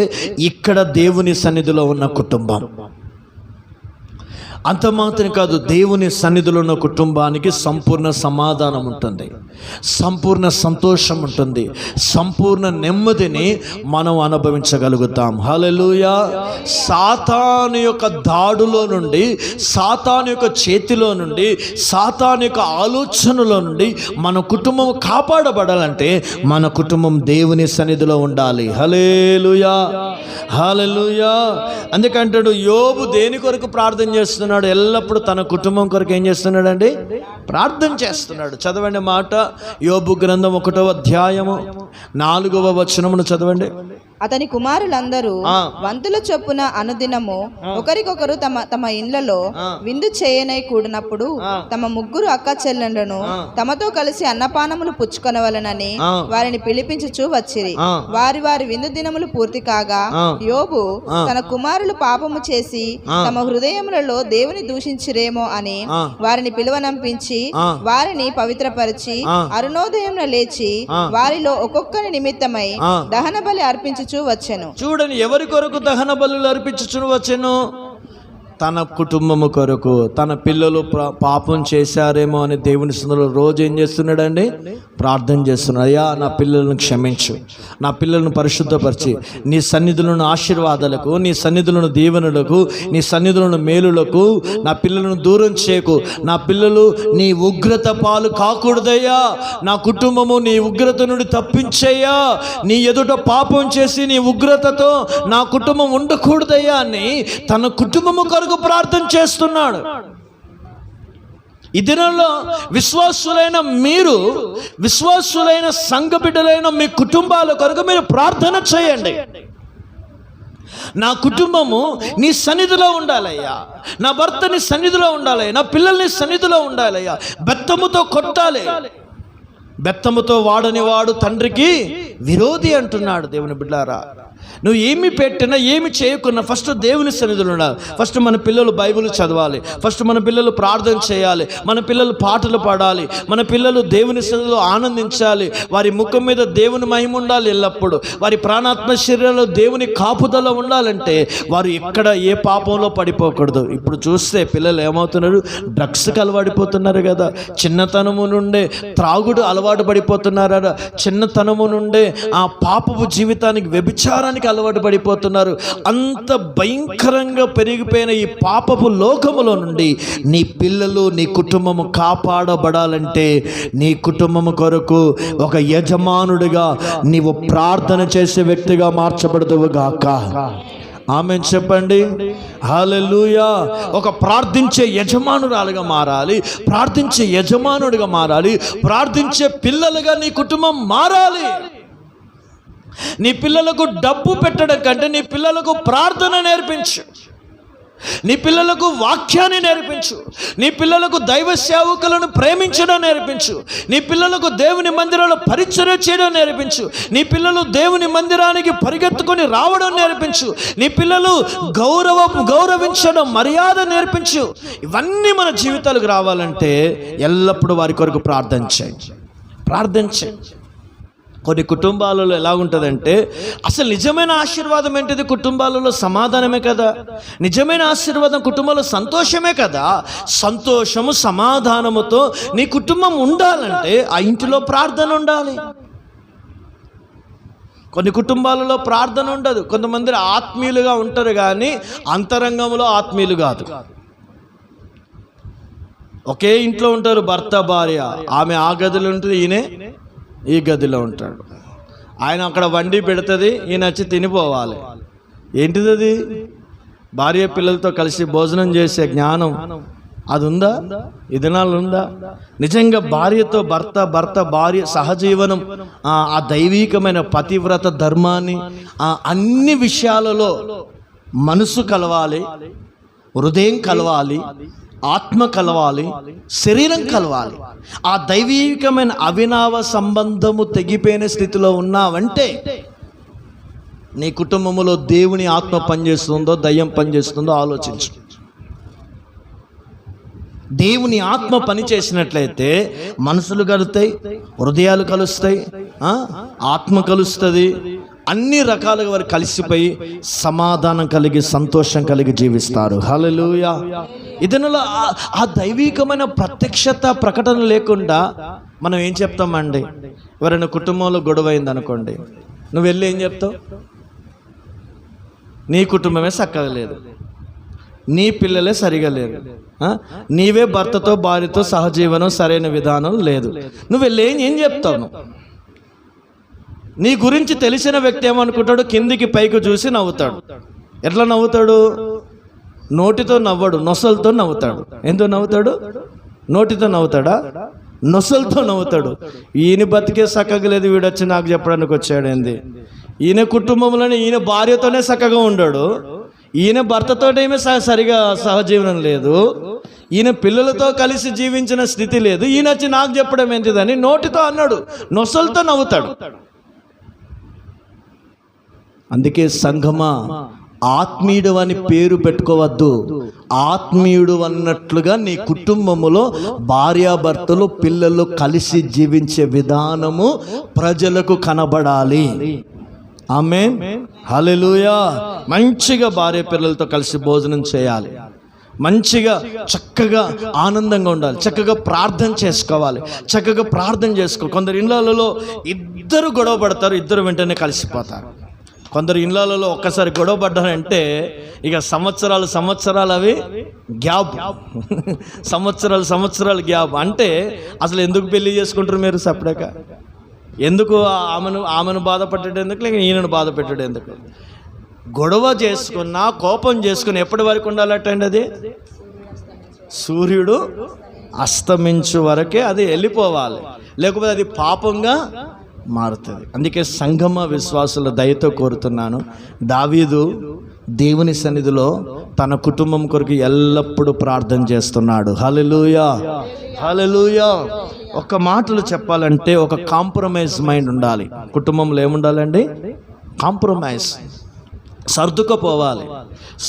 ఇక్కడ దేవుని సన్నిధిలో ఉన్న కుటుంబం. అంత మాత్రం కాదు, దేవుని సన్నిధిలో ఉన్న కుటుంబానికి సంపూర్ణ సమాధానం ఉంటుంది, సంపూర్ణ సంతోషం ఉంటుంది, సంపూర్ణ నెమ్మదిని మనం అనుభవించగలుగుతాం. హల్లెలూయా. సాతాను యొక్క దాడులో నుండి, సాతాను యొక్క చేతిలో నుండి, సాతాను యొక్క ఆలోచనలో నుండి మన కుటుంబం కాపాడబడాలంటే మన కుటుంబం దేవుని సన్నిధిలో ఉండాలి. హల్లెలూయా, హల్లెలూయా. అందుకంటాడు, యోబు దేని కొరకు ప్రార్థన చేస్తున్నాడు? ఎల్లప్పుడూ తన కుటుంబం కొరకు ఏం చేస్తున్నాడండి? ప్రార్థన చేస్తున్నాడు. చదవండి మాట. యోబు గ్రంథం 1వ అధ్యాయము 4వ వచనమును చదవండి. అతని కుమారులందరూ వంతుల చొప్పున అనుదినము ఒకరికొకరు తమ తమ ఇండ్లలో విందు చేయనై కూడినప్పుడు తమ ముగ్గురు అక్క చెల్లెండ్లను తమతో కలిసి అన్నపానములు పుచ్చుకొనవలెనని వారిని పిలిపించుచూ వచ్చిరి. వారి వారి విందు దినములు పూర్తి కాగా యోబు తన కుమారులు పాపము చేసి తమ హృదయములలో దేవుని దూషించిరేమో అని వారిని పిలువనంపించి వారిని పవిత్రపరిచి అరుణోదయంలో లేచి వారిలో ఒక్కొక్కరి నిమిత్తమై దహన బలి అర్పించుచు వచ్చెను. చూడండి, ఎవరి కొరకు దహన బలులు అర్పించుచు వచ్చెను? తన కుటుంబము కొరకు తన పిల్లలు పాపం చేశారేమో అని దేవుని సన్నిధిలో రోజు ఏం చేస్తున్నాడండి? ప్రార్థన చేస్తున్నాడు. అయ్యా, నా పిల్లలను క్షమించు, నా పిల్లలను పరిశుద్ధపరిచి నీ సన్నిధులను ఆశీర్వాదాలకు, నీ సన్నిధులను దీవెనలకు, నీ సన్నిధులను మేలులకు నా పిల్లలను దూరం చేయకు. నా పిల్లలు నీ ఉగ్రత పాలు కాకూడదయ్యా. నా కుటుంబము నీ ఉగ్రత నుండి తప్పించయ్యా. నీ ఎదుట పాపం చేసి నీ ఉగ్రతతో నా కుటుంబం ఉండకూడదయ్యా అని తన కుటుంబము కొరకు ప్రార్థన చేస్తున్నాడు. ఈ దినంలో విశ్వాసులైన మీరు, విశ్వాసులైన సంఘ బిడ్డలైన మీ కుటుంబాల కొరకు మీరు ప్రార్థన చేయండి. నా కుటుంబము నీ సన్నిధిలో ఉండాలయ్యా, నా భర్త నీ సన్నిధిలో ఉండాలయ్యా, నా పిల్లల్ని సన్నిధిలో ఉండాలయ్యా. బెత్తముతో కొట్టాలి, బెత్తముతో వాడని వాడు తండ్రికి విరోధి అంటున్నాడు. దేవుని బిడ్డలారా, నువ్వు ఏమి పెట్టినా ఏమి చేయకున్నా ఫస్ట్ దేవుని సన్నిధిలో ఉండాలి. ఫస్ట్ మన పిల్లలు బైబిల్ చదవాలి, ఫస్ట్ మన పిల్లలు ప్రార్థన చేయాలి, మన పిల్లలు పాటలు పాడాలి, మన పిల్లలు దేవుని సన్నిధిలో ఆనందించాలి. వారి ముఖం మీద దేవుని మహిమ ఉండాలి ఎల్లప్పుడు. వారి ప్రాణాత్మ శరీరంలో దేవుని కాపుదల ఉండాలంటే వారు ఎక్కడ ఏ పాపంలో పడిపోకూడదు. ఇప్పుడు చూస్తే పిల్లలు ఏమవుతున్నారు? డ్రగ్స్కి అలవాడిపోతున్నారు కదా, చిన్నతనము నుండే త్రాగుడు అలవాటు పడిపోతున్నారు కదా, చిన్నతనము నుండే ఆ పాపపు జీవితానికి, వ్యభిచారానికి అలవాటు పడిపోతున్నారు. అంత భయంకరంగా పెరిగిపోయిన ఈ పాపపు లోకములో నుండి నీ పిల్లలు, నీ కుటుంబము కాపాడబడాలంటే నీ కుటుంబము కొరకు ఒక యజమానుడిగా నీవు ప్రార్థన చేసే వ్యక్తిగా మార్చబడదువు గాక. ఆమేన్ చెప్పండి. హల్లెలూయా. ఒక ప్రార్థించే యజమానురాలుగా మారాలి, ప్రార్థించే యజమానుడిగా మారాలి, ప్రార్థించే పిల్లలుగా నీ కుటుంబం మారాలి. నీ పిల్లలకు డబ్బు పెట్టడం కంటే నీ పిల్లలకు ప్రార్థన నేర్పించు, నీ పిల్లలకు వాక్యాన్ని నేర్పించు, నీ పిల్లలకు దైవ సేవకులను ప్రేమించడం నేర్పించు, నీ పిల్లలకు దేవుని మందిరంలో పరిచర్య చేయడం నేర్పించు, నీ పిల్లలు దేవుని మందిరానికి పరిగెత్తుకొని రావడం నేర్పించు, నీ పిల్లలు గౌరవించడం, మర్యాద నేర్పించు. ఇవన్నీ మన జీవితాలకు రావాలంటే ఎల్లప్పుడూ వారి కొరకు ప్రార్థన చేయి. కొన్ని కుటుంబాలలో ఎలా ఉంటుందంటే, అసలు నిజమైన ఆశీర్వాదం ఏంటిది? కుటుంబాలలో సమాధానమే కదా. నిజమైన ఆశీర్వాదం కుటుంబంలో సంతోషమే కదా. సంతోషము సమాధానముతో నీ కుటుంబం ఉండాలంటే ఆ ఇంటిలో ప్రార్థన ఉండాలి. కొన్ని కుటుంబాలలో ప్రార్థన ఉండదు. కొంతమంది ఆత్మీయులుగా ఉంటారు కానీ అంతరంగంలో ఆత్మీయులు కాదు. ఒకే ఇంట్లో ఉంటారు భర్త భార్య, ఆమె ఆ గదిలో ఉంటుంది, ఈయనే ఈ గదిలో ఉంటాడు. ఆయన అక్కడ వండి పెడుతుంది, ఈయన వచ్చి తినిపోవాలి. ఏంటిది అది? భార్య పిల్లలతో కలిసి భోజనం చేసే జ్ఞానం అది ఉందా? ఈ దినాలు ఉందా? నిజంగా భార్యతో భర్త భార్య సహజీవనం, ఆ దైవీకమైన పతివ్రత ధర్మాన్ని, అన్ని విషయాలలో మనసు కలవాలి, హృదయం కలవాలి, ఆత్మ కలవాలి, శరీరం కలవాలి. ఆ దైవీకమైన అవినావ సంబంధము తెగిపోయిన స్థితిలో ఉన్నావంటే నీ కుటుంబంలో దేవుని ఆత్మ పనిచేస్తుందో దయ్యం పనిచేస్తుందో ఆలోచించు. దేవుని ఆత్మ పని చేసినట్లయితే మనసులు కలుస్తాయి, హృదయాలు కలుస్తాయి, ఆత్మ కలుస్తుంది, అన్ని రకాలుగా వారు కలిసిపోయి సమాధానం కలిగి సంతోషం కలిగి జీవిస్తారు. హల్లెలూయా. ఇదనలో ఆ దైవీకమైన ప్రత్యక్షత ప్రకటన లేకుండా మనం ఏం చెప్తామండి? ఎవరైనా కుటుంబంలో గొడవ అయింది అనుకోండి, నువ్వు వెళ్ళి ఏం చెప్తావు? నీ కుటుంబమే చక్కగా లేదు, నీ పిల్లలే సరిగా లేరు, నీవే భర్తతో భార్యతో సహజీవనం సరైన విధానం లేదు, నువ్వు వెళ్ళి ఏం చెప్తావు? నీ గురించి తెలిసిన వ్యక్తి ఏమనుకుంటాడు? కిందికి పైకి చూసి నవ్వుతాడు. ఎట్లా నవ్వుతాడు? నోటితో నవ్వడు, నొసలతో నవ్వుతాడు. ఎందుకు నవ్వుతాడు? నోటితో నవ్వుతాడా? నొసలతో నవ్వుతాడు. ఈయన బతికే చక్కగా లేదు, వీడొచ్చి నాకు చెప్పడానికి వచ్చాడు ఏంది? ఈయన కుటుంబంలోనే ఈయన భార్యతోనే చక్కగా ఉండాడు, ఈయన భర్తతోనేమే సరిగా సహజీవనం లేదు, ఈయన పిల్లలతో కలిసి జీవించిన స్థితి లేదు, ఈయన వచ్చి నాకు చెప్పడం ఏంటిదని నోటితో అన్నాడు, నొసలతో నవ్వుతాడు. అందుకే సంఘమా, ఆత్మీయుడు అని పేరు పెట్టుకోవద్దు, ఆత్మీయుడు అన్నట్లుగా నీ కుటుంబములో భార్యాభర్తలు పిల్లలు కలిసి జీవించే విధానము ప్రజలకు కనబడాలి. ఆమేన్. హల్లెలూయా. మంచిగా భార్య పిల్లలతో కలిసి భోజనం చేయాలి, మంచిగా చక్కగా ఆనందంగా ఉండాలి, చక్కగా ప్రార్థన చేసుకోవాలి, చక్కగా ప్రార్థన చేసుకో. కొందరు ఇళ్ళలో ఇద్దరు గొడవ పడతారు, ఇద్దరు వెంటనే కలిసిపోతారు. కొందరు ఇళ్ళలో ఒక్కసారి గొడవ పడ్డారంటే ఇక సంవత్సరాలు అవి గ్యాప్, సంవత్సరాలు గ్యాప్. అంటే అసలు ఎందుకు పెళ్లి చేసుకుంటారు మీరు సపరేట్గా? ఎందుకు ఆమెను బాధ పెట్టడం ఎందుకు, లేక ఈయనను బాధ పెట్టడం ఎందుకు? గొడవ చేసుకున్నా, కోపం చేసుకుని ఎప్పటి వరకు ఉండాలటండి? అది సూర్యుడు అస్తమించు వరకే అది వెళ్ళిపోవాలి, లేకపోతే అది పాపంగా మారుతుంది. అందుకే సంగమ విశ్వాసుల దయతో కోరుతున్నాను, దావీదు దేవుని సన్నిధిలో తన కుటుంబం కొరకు ఎల్లప్పుడూ ప్రార్థన చేస్తున్నాడు. హల్లెలూయా, హల్లెలూయా. ఒక మాటలు చెప్పాలంటే ఒక కాంప్రమైజ్ మైండ్ ఉండాలి. కుటుంబంలో ఏముండాలండి? కాంప్రమైజ్. సర్దుకుపోవాలి.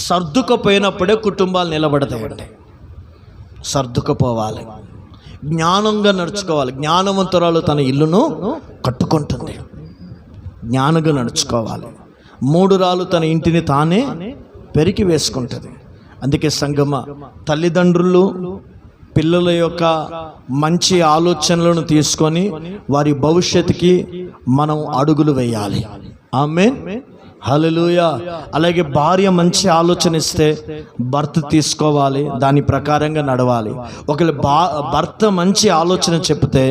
సర్దుకుపోయినప్పుడే కుటుంబాలు నిలబడతాయండి. సర్దుకుపోవాలి, జ్ఞానంగా నడుచుకోవాలి. జ్ఞానవంతురాలు తన ఇల్లును కట్టుకుంటుంది, జ్ఞానంగా నడుచుకోవాలి. మూఢురాలు తన ఇంటిని తానే పెరికి వేసుకుంటుంది. అందుకే సంగమ, తల్లిదండ్రులు పిల్లల యొక్క మంచి ఆలోచనలను తీసుకొని వారి భవిష్యత్తుకి మనం అడుగులు వేయాలి. ఆమేన్, హల్లెలూయా. అలాగే భార్య మంచి ఆలోచన ఇస్తే భర్త తీసుకోవాలి, దాని ప్రకారంగా నడవాలి. ఒకవేళ భర్త మంచి ఆలోచన చెప్తే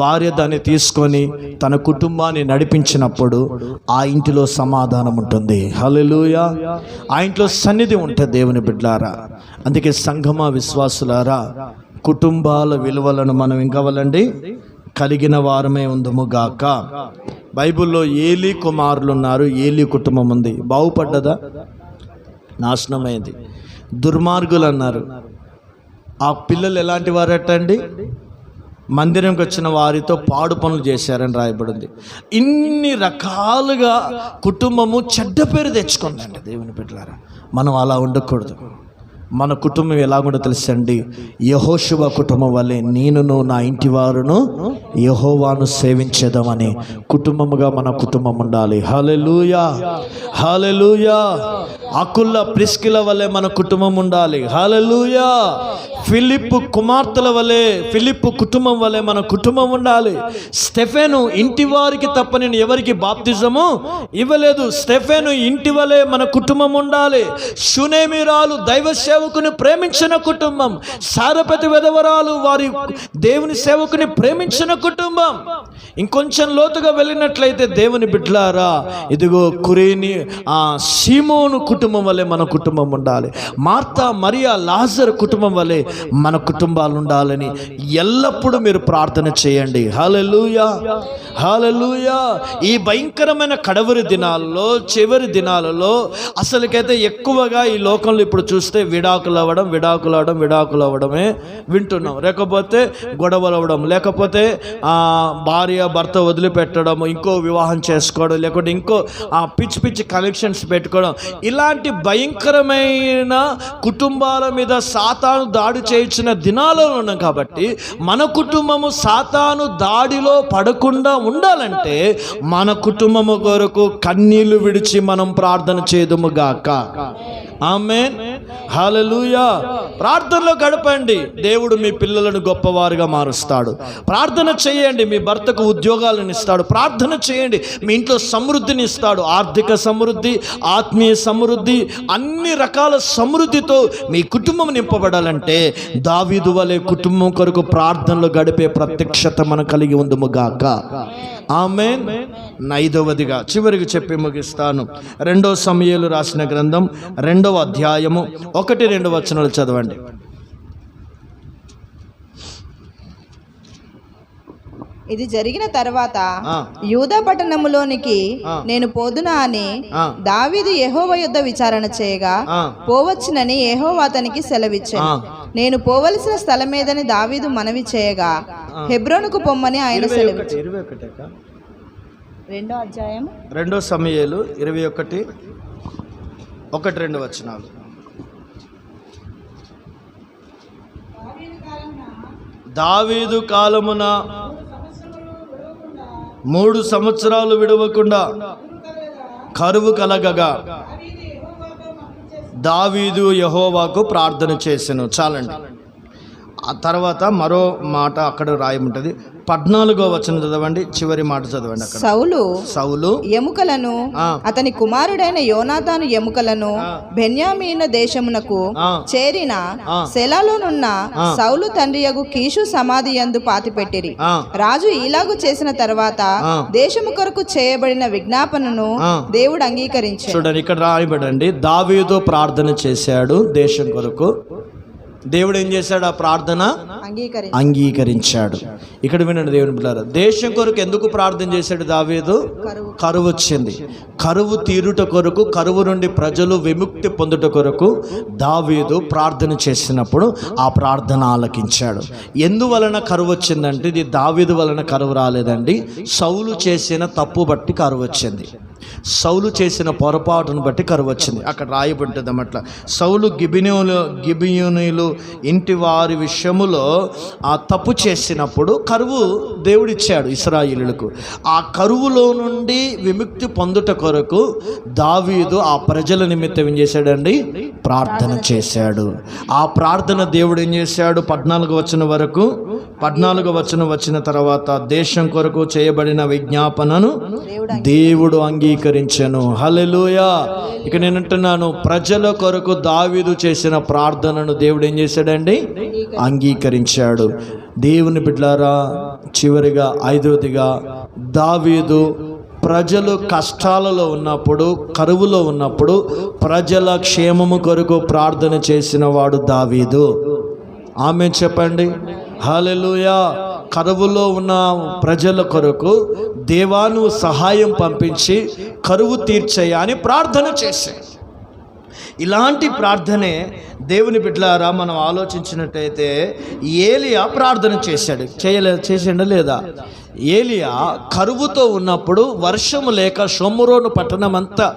భార్య దాన్ని తీసుకొని తన కుటుంబాన్ని నడిపించినప్పుడు ఆ ఇంటిలో సమాధానం ఉంటుంది. హల్లెలూయా. ఆ ఇంట్లో సన్నిధి ఉంటుంది దేవుని బిడ్డలారా. అందుకే సంగమ విశ్వాసులారా, కుటుంబాల విలువలను మనం ఇంకవలండి కలిగిన వారమే ఉందుముగాక. బైబిల్లో ఏలీ కుమారులు ఉన్నారు, ఏలీ కుటుంబం ఉంది. బాగుపడ్డదా? నాశనమైంది. దుర్మార్గులు అన్నారు. ఆ పిల్లలు ఎలాంటి వారటండి? మందిరంకి వచ్చిన వారితో పాడు పనులు చేశారని రాయబడింది. ఇన్ని రకాలుగా కుటుంబము చెడ్డ పేరు తెచ్చుకుందండి. దేవుని బిడ్డలారా, మనం అలా ఉండకూడదు. మన కుటుంబం ఎలాగుండో తెలుసండి? యెహోషువ కుటుంబం వల్లే నేనును నా ఇంటి వారును యెహోవాను సేవించేదామని కుటుంబముగా మన కుటుంబం ఉండాలి. హల్లెలూయా, హల్లెలూయా. అకుల్ల ప్రిస్కిల వల్లే మన కుటుంబం ఉండాలి. హల్లెలూయా. ఫిలిప్పు కుమార్తెల వల్లే, ఫిలిప్పు కుటుంబం వల్లే మన కుటుంబం ఉండాలి. స్టెఫెను ఇంటి వారికి తప్ప నేను ఎవరికి బాప్తిజము ఇవ్వలేదు. స్టెఫెను ఇంటి వల్లే మన కుటుంబం ఉండాలి. షూనేమిరాలు దైవ సేవకుని ప్రేమించిన కుటుంబం. సారపతి విధవరాలు వారి దేవుని సేవకుని ప్రేమించిన కుటుంబం. ఇంకొంచెం లోతుగా వెళ్ళినట్లయితే దేవుని బిడ్డలారా, ఇదిగో కురేని సీమోను కుటుంబం వల్లే మన కుటుంబం ఉండాలి. మార్తా, మరియా, లాజరు కుటుంబం వల్లే మన కుటుంబాలు ఉండాలని ఎల్లప్పుడూ మీరు ప్రార్థన చేయండి. హల్లెలూయా, హల్లెలూయా. ఈ భయంకరమైన కడవరి దినాలలో, చివరి దినాలలో అసలుకైతే ఎక్కువగా ఈ లోకంలో ఇప్పుడు చూస్తే విడాకులు అవ్వడమే వింటున్నాం. లేకపోతే గొడవలు అవ్వడం, లేకపోతే భార్య భర్త వదిలిపెట్టడం, ఇంకో వివాహం చేసుకోవడం, లేకపోతే ఇంకో పిచ్చి పిచ్చి కనెక్షన్స్ పెట్టుకోవడం. ఇలాంటి భయంకరమైన కుటుంబాల మీద సాతాను దాడి చేయించిన దినాలలో ఉన్నాం. కాబట్టి మన కుటుంబము సాతాను దాడిలో పడకుండా ఉండాలంటే మన కుటుంబము కొరకు కన్నీళ్లు విడిచి మనం ప్రార్థన చేదుముగాక. ఆమేన్, హల్లెలూయా. ప్రార్థనలో గడపండి, దేవుడు మీ పిల్లలను గొప్పవారుగా మారుస్తాడు. ప్రార్థన చేయండి, మీ భర్తకు ఉద్యోగాలను ఇస్తాడు. ప్రార్థన చేయండి, మీ ఇంట్లో సమృద్ధిని ఇస్తాడు. ఆర్థిక సమృద్ధి, ఆత్మీయ సమృద్ధి, అన్ని రకాల సమృద్ధితో మీ కుటుంబం నింపబడాలంటే దావీదు వలె కుటుంబం కొరకు ప్రార్థనలో గడిపే ప్రత్యక్షత మనం కలిగి ఉందుముగాక. ఆమేన్. 5వదిగా చివరికి చెప్పి ముగిస్తాను. 2 సమూయేలు రాసిన గ్రంథం 2వ అధ్యాయము 1-2 వచనాలు చదవండి. ఇది జరిగిన తర్వాత యూదా పట్టణములోనికి నేను పోదునా అని దావీదు యెహోవా యొద్ద విచారణ చేయగా పోవచ్చునని యెహోవా అతనికి సెలవిచ్చాను. నేను పోవలసిన స్థలమేదని దావీదు మనవి చేయగా హెబ్రోనుకు పొమ్మని ఆయన సెలవిచ్చాడు. 2వ అధ్యాయం 2 సమూయేలు 21:1-2 వచనాలు. దావీదు కాలమున 3 సంవత్సరాలు విడవకుండా కరువు కలగగా దావీదు యెహోవాకు ప్రార్థన చేసెను. చాలండి. ఆ తర్వాత మరో మాట అక్కడ రాయముంటది. 14వ వచనం చదవండి, చివరి మాట చదవండి. అక్కడ సౌలు ఎముకలను అతని కుమారుడైన యోనాతాను ఎముకలను బెన్యామీను దేశమునకు చేరిన సెలాలోనున్న సౌలు తండ్రియగు కీషు సమాధి యందు పాతిపెట్టిరి. రాజు ఇలాగు చేసిన తర్వాత దేశము కొరకు చేయబడిన విజ్ఞాపనను దేవుడు అంగీకరించాడు. చూడండి, ఇక్కడ రాయబడండి, దావీదు ప్రార్థన చేశాడు దేశం కొరకు. దేవుడు ఏం చేశాడు? ఆ ప్రార్థన అంగీకరించాడు. ఇక్కడ వినండి దేవుని పిల్లారా, దేశం కొరకు ఎందుకు ప్రార్థన చేశాడు దావీదు? కరువు వచ్చింది. కరువు తీరుట కొరకు, కరువు నుండి ప్రజలు విముక్తి పొందుట కొరకు దావీదు ప్రార్థన చేసినప్పుడు ఆ ప్రార్థన ఆలకించాడు. ఎందువలన కరువు వచ్చిందంటే, ఇది దావీదు వలన కరువు రాలేదండి, సౌలు చేసిన తప్పు బట్టి కరువు వచ్చింది. సౌలు చేసిన పొరపాటును బట్టి కరువు వచ్చింది. అక్కడ రాయబడ్డది అన్నమాట. సౌలు గిబియోనీయులు ఇంటి వారి విషయములో ఆ తప్పు చేసినప్పుడు కరువు దేవుడిచ్చాడు ఇశ్రాయేలులకు. ఆ కరువులో నుండి విముక్తి పొందుట కొరకు దావీదు ఆ ప్రజల నిమిత్తం ఏం చేశాడండి? ప్రార్థన చేశాడు. ఆ ప్రార్థన దేవుడు ఏం చేశాడు? 14వ వచనం వరకు, 14వ వచనం వచ్చిన తర్వాత దేశం కొరకు చేయబడిన విజ్ఞాపనను దేవుడు అంగీకరించెను. హల్లెలూయా. ఇక నేను అంటున్నాను, ప్రజల కొరకు దావీదు చేసిన ప్రార్థనను దేవుడు ఏం చేశాడండి? అంగీకరించాడు. దేవుని బిడ్డలారా, చివరిగా 5వదిగా, దావీదు ప్రజలు కష్టాలలో ఉన్నప్పుడు, కరువులో ఉన్నప్పుడు ప్రజల క్షేమము కొరకు ప్రార్థన చేసిన వాడు దావీదు. ఆమేన్ చెప్పండి. హల్లెలూయా. కరువులో ఉన్న ప్రజల కొరకు దేవాను సహాయం పంపించి కరువు తీర్చేయ అని ప్రార్థన చేశాడు. ఇలాంటి ప్రార్థనే దేవుని బిడ్డలారా మనం ఆలోచించినట్టయితే ఏలియా ప్రార్థన చేసిండా లేదా? ఏలియా కరువుతో ఉన్నప్పుడు, వర్షము లేక షోమ్రోను పట్టణం అంతా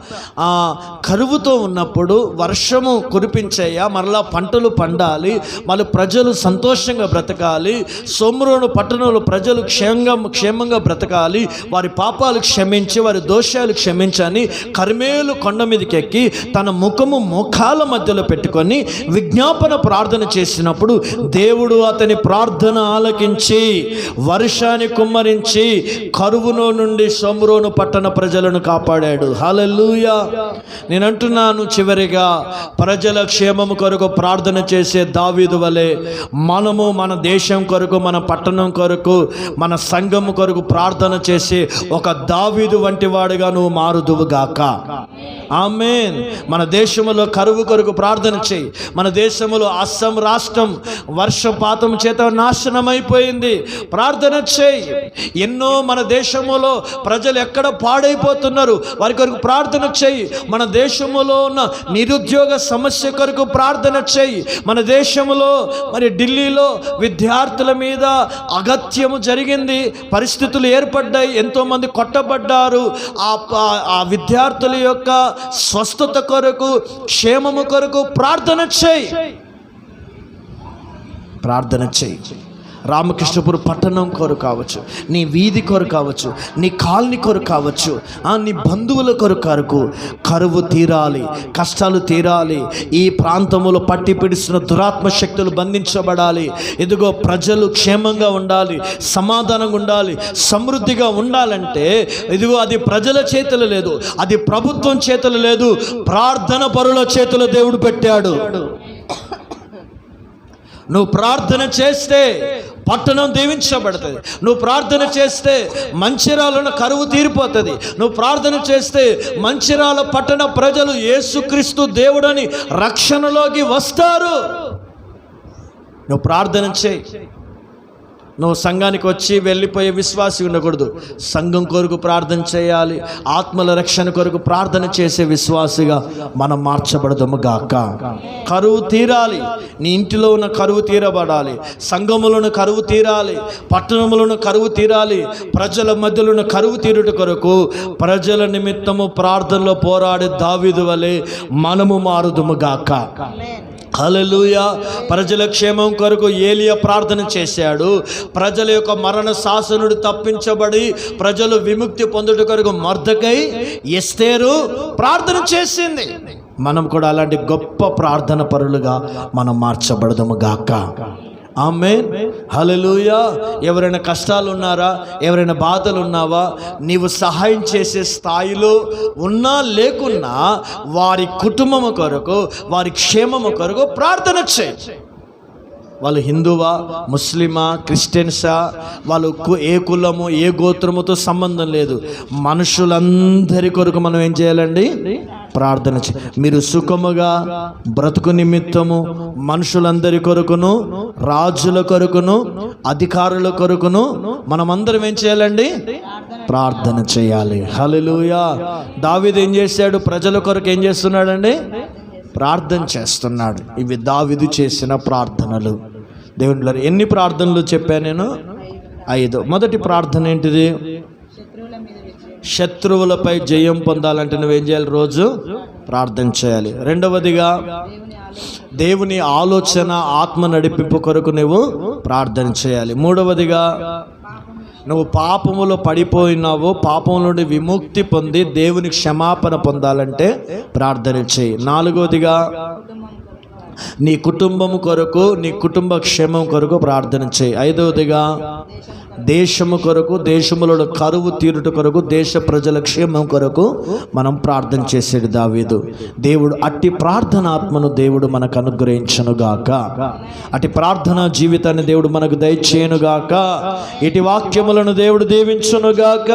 కరువుతో ఉన్నప్పుడు వర్షము కురిపించేయ, మరలా పంటలు పండాలి, మళ్ళీ ప్రజలు సంతోషంగా బ్రతకాలి, షోమ్రోను పట్టణంలో ప్రజలు క్షేమంగా బ్రతకాలి, వారి పాపాలు క్షమించి వారి దోషాలు క్షమించని కర్మేలు కొండ మీదకి ఎక్కి తన ముఖము మోకాల మధ్యలో పెట్టుకొని విజ్ఞాపన ప్రార్థన చేసినప్పుడు దేవుడు అతని ప్రార్థన ఆలకించి వర్షాన్ని కుమ్మరించి కరువులో నుండి షోమ్రోను పట్టణ ప్రజలను కాపాడాడు. హల్లెలూయా. నేను అంటున్నాను, చివరిగా ప్రజల క్షేమము కొరకు ప్రార్థన చేసే దావీదు వలె మనము మన దేశం కొరకు, మన పట్టణం కొరకు, మన సంఘము కొరకు ప్రార్థన చేసి ఒక దావీదు వంటి వాడుగా నువ్వు మారుదువుగాక. ఆమేన్. మన దేశంలో కరువు కొరకు ప్రార్థన చేయి. మన దేశంలో అస్సాం రాష్ట్రం వర్షపాతం చేత నాశనం అయిపోయింది, ప్రార్థన చేయి. ఎన్నో మన దేశంలో ప్రజలు ఎక్కడ పాడైపోతున్నారు, వారి కొరకు ప్రార్థన చేయి. మన దేశంలో ఉన్న నిరుద్యోగ సమస్య కొరకు ప్రార్థన చేయి. మన దేశంలో మరి ఢిల్లీలో విద్యార్థుల మీద అగత్యము జరిగింది, పరిస్థితులు ఏర్పడ్డాయి, ఎంతోమంది కొట్టబడ్డారు. ఆ విద్యార్థుల యొక్క స్వస్థత కొరకు, క్షేమము కొరకు ప్రార్థన చేయి. రామకృష్ణపురం పట్టణం కొరకు కావచ్చు, నీ వీధి కొరకు కావచ్చు, నీ కాలనీ కొరకు కావచ్చు, నీ బంధువుల కొరకు కరువు తీరాలి, కష్టాలు తీరాలి, ఈ ప్రాంతంలో పట్టి పిడిసిన దురాత్మ శక్తులు బంధించబడాలి. ఇదిగో ప్రజలు క్షేమంగా ఉండాలి, సమాధానంగా ఉండాలి, సమృద్ధిగా ఉండాలంటే ఇదిగో అది ప్రజల చేతులు లేదు, అది ప్రభుత్వం చేతులు లేదు, ప్రార్థన పరుల చేతులు దేవుడు పెట్టాడు. నువ్వు ప్రార్థన చేస్తే పట్టణం దీవించబడుతుంది. నువ్వు ప్రార్థన చేస్తే మంచిర్యాలలో కరువు తీరిపోతుంది. నువ్వు ప్రార్థన చేస్తే మంచిర్యాల పట్టణ ప్రజలు యేసుక్రీస్తు దేవుడని రక్షణలోకి వస్తారు. నువ్వు ప్రార్థన చేయి. నువ్వు సంఘానికి వచ్చి వెళ్ళిపోయే విశ్వాసి ఉండకూడదు. సంఘం కొరకు ప్రార్థన చేయాలి, ఆత్మల రక్షణ కొరకు ప్రార్థన చేసే విశ్వాసిగా మనం మార్చబడదాము గాక. కరువు తీరాలి, నీ ఇంటిలో ఉన్న కరువు తీరబడాలి, సంఘములను కరువు తీరాలి, పట్టణములను కరువు తీరాలి, ప్రజల మధ్యలో ఉన్న కరువు తీరుట కొరకు ప్రజల నిమిత్తము ప్రార్థనలో పోరాడే దావీదు వలె మనము మారుదుము గాక. హల్లెలూయా. ప్రజల క్షేమం కొరకు ఏలియా ప్రార్థన చేశాడు. ప్రజల యొక్క మరణ శాసనుడు తప్పించబడి ప్రజలు విముక్తి పొందుట కొరకు మొర్దెకై ఎస్తేరు ప్రార్థన చేసింది. మనం కూడా అలాంటి గొప్ప ప్రార్థన పరులుగా మనం మార్చబడదాము గాక. ఆమేన్, హల్లెలూయా. ఎవరైనా కష్టాలు ఉన్నారా, ఎవరైనా బాధలు ఉన్నావా, నీవు సహాయం చేసే స్థాయిలో ఉన్నా లేకున్నా వారి కుటుంబము కొరకు, వారి క్షేమము కొరకు ప్రార్థన చేయి. వాళ్ళు హిందువా, ముస్లిమా, క్రిస్టియన్సా, వాళ్ళు ఏ కులము ఏ గోత్రముతో సంబంధం లేదు. మనుషులందరి కొరకు మనం ఏం చేయాలండి? ప్రార్థన మీరు సుఖముగా బ్రతుకు నిమిత్తము మనుషులందరి కొరకును, రాజుల కొరకును, అధికారుల కొరకును మనమందరం ఏం చేయాలండి? ప్రార్థన చేయాలి. హల్లెలూయా. దావీదు ఏం చేశాడు? ప్రజల కొరకు ఏం చేస్తున్నాడండి? ప్రార్థన చేస్తున్నాడు. ఇవి దావీదు చేసిన ప్రార్థనలు. దేవుని ఎన్ని ప్రార్థనలు చెప్పాను నేను? 5. మొదటి ప్రార్థన ఏంటిది? శత్రువులపై జయం పొందాలంటే నువ్వేం చేయాలి? రోజు ప్రార్థన చేయాలి. రెండవదిగా దేవుని ఆలోచన, ఆత్మ నడిపింపు కొరకు నువ్వు ప్రార్థన చేయాలి. మూడవదిగా నువ్వు పాపములో పడిపోయినావో, పాపం నుండి విముక్తి పొంది దేవుని క్షమాపణ పొందాలంటే ప్రార్థన చేయి. నాలుగవదిగా నీ కుటుంబము కొరకు, నీ కుటుంబ క్షేమం కొరకు ప్రార్థన చేయి. ఐదవదిగా దేశము కొరకు, దేశములో కరువు తీరుట కొరకు, దేశ ప్రజల క్షేమం కొరకు మనం ప్రార్థన చేసేది దావీదు. దేవుడు అట్టి ప్రార్థనాత్మను దేవుడు మనకు అనుగ్రహించునుగాక. అట్టి ప్రార్థనా జీవితాన్ని దేవుడు మనకు దయచేయునుగాక. ఇటు వాక్యములను దేవుడు దీవించునుగాక.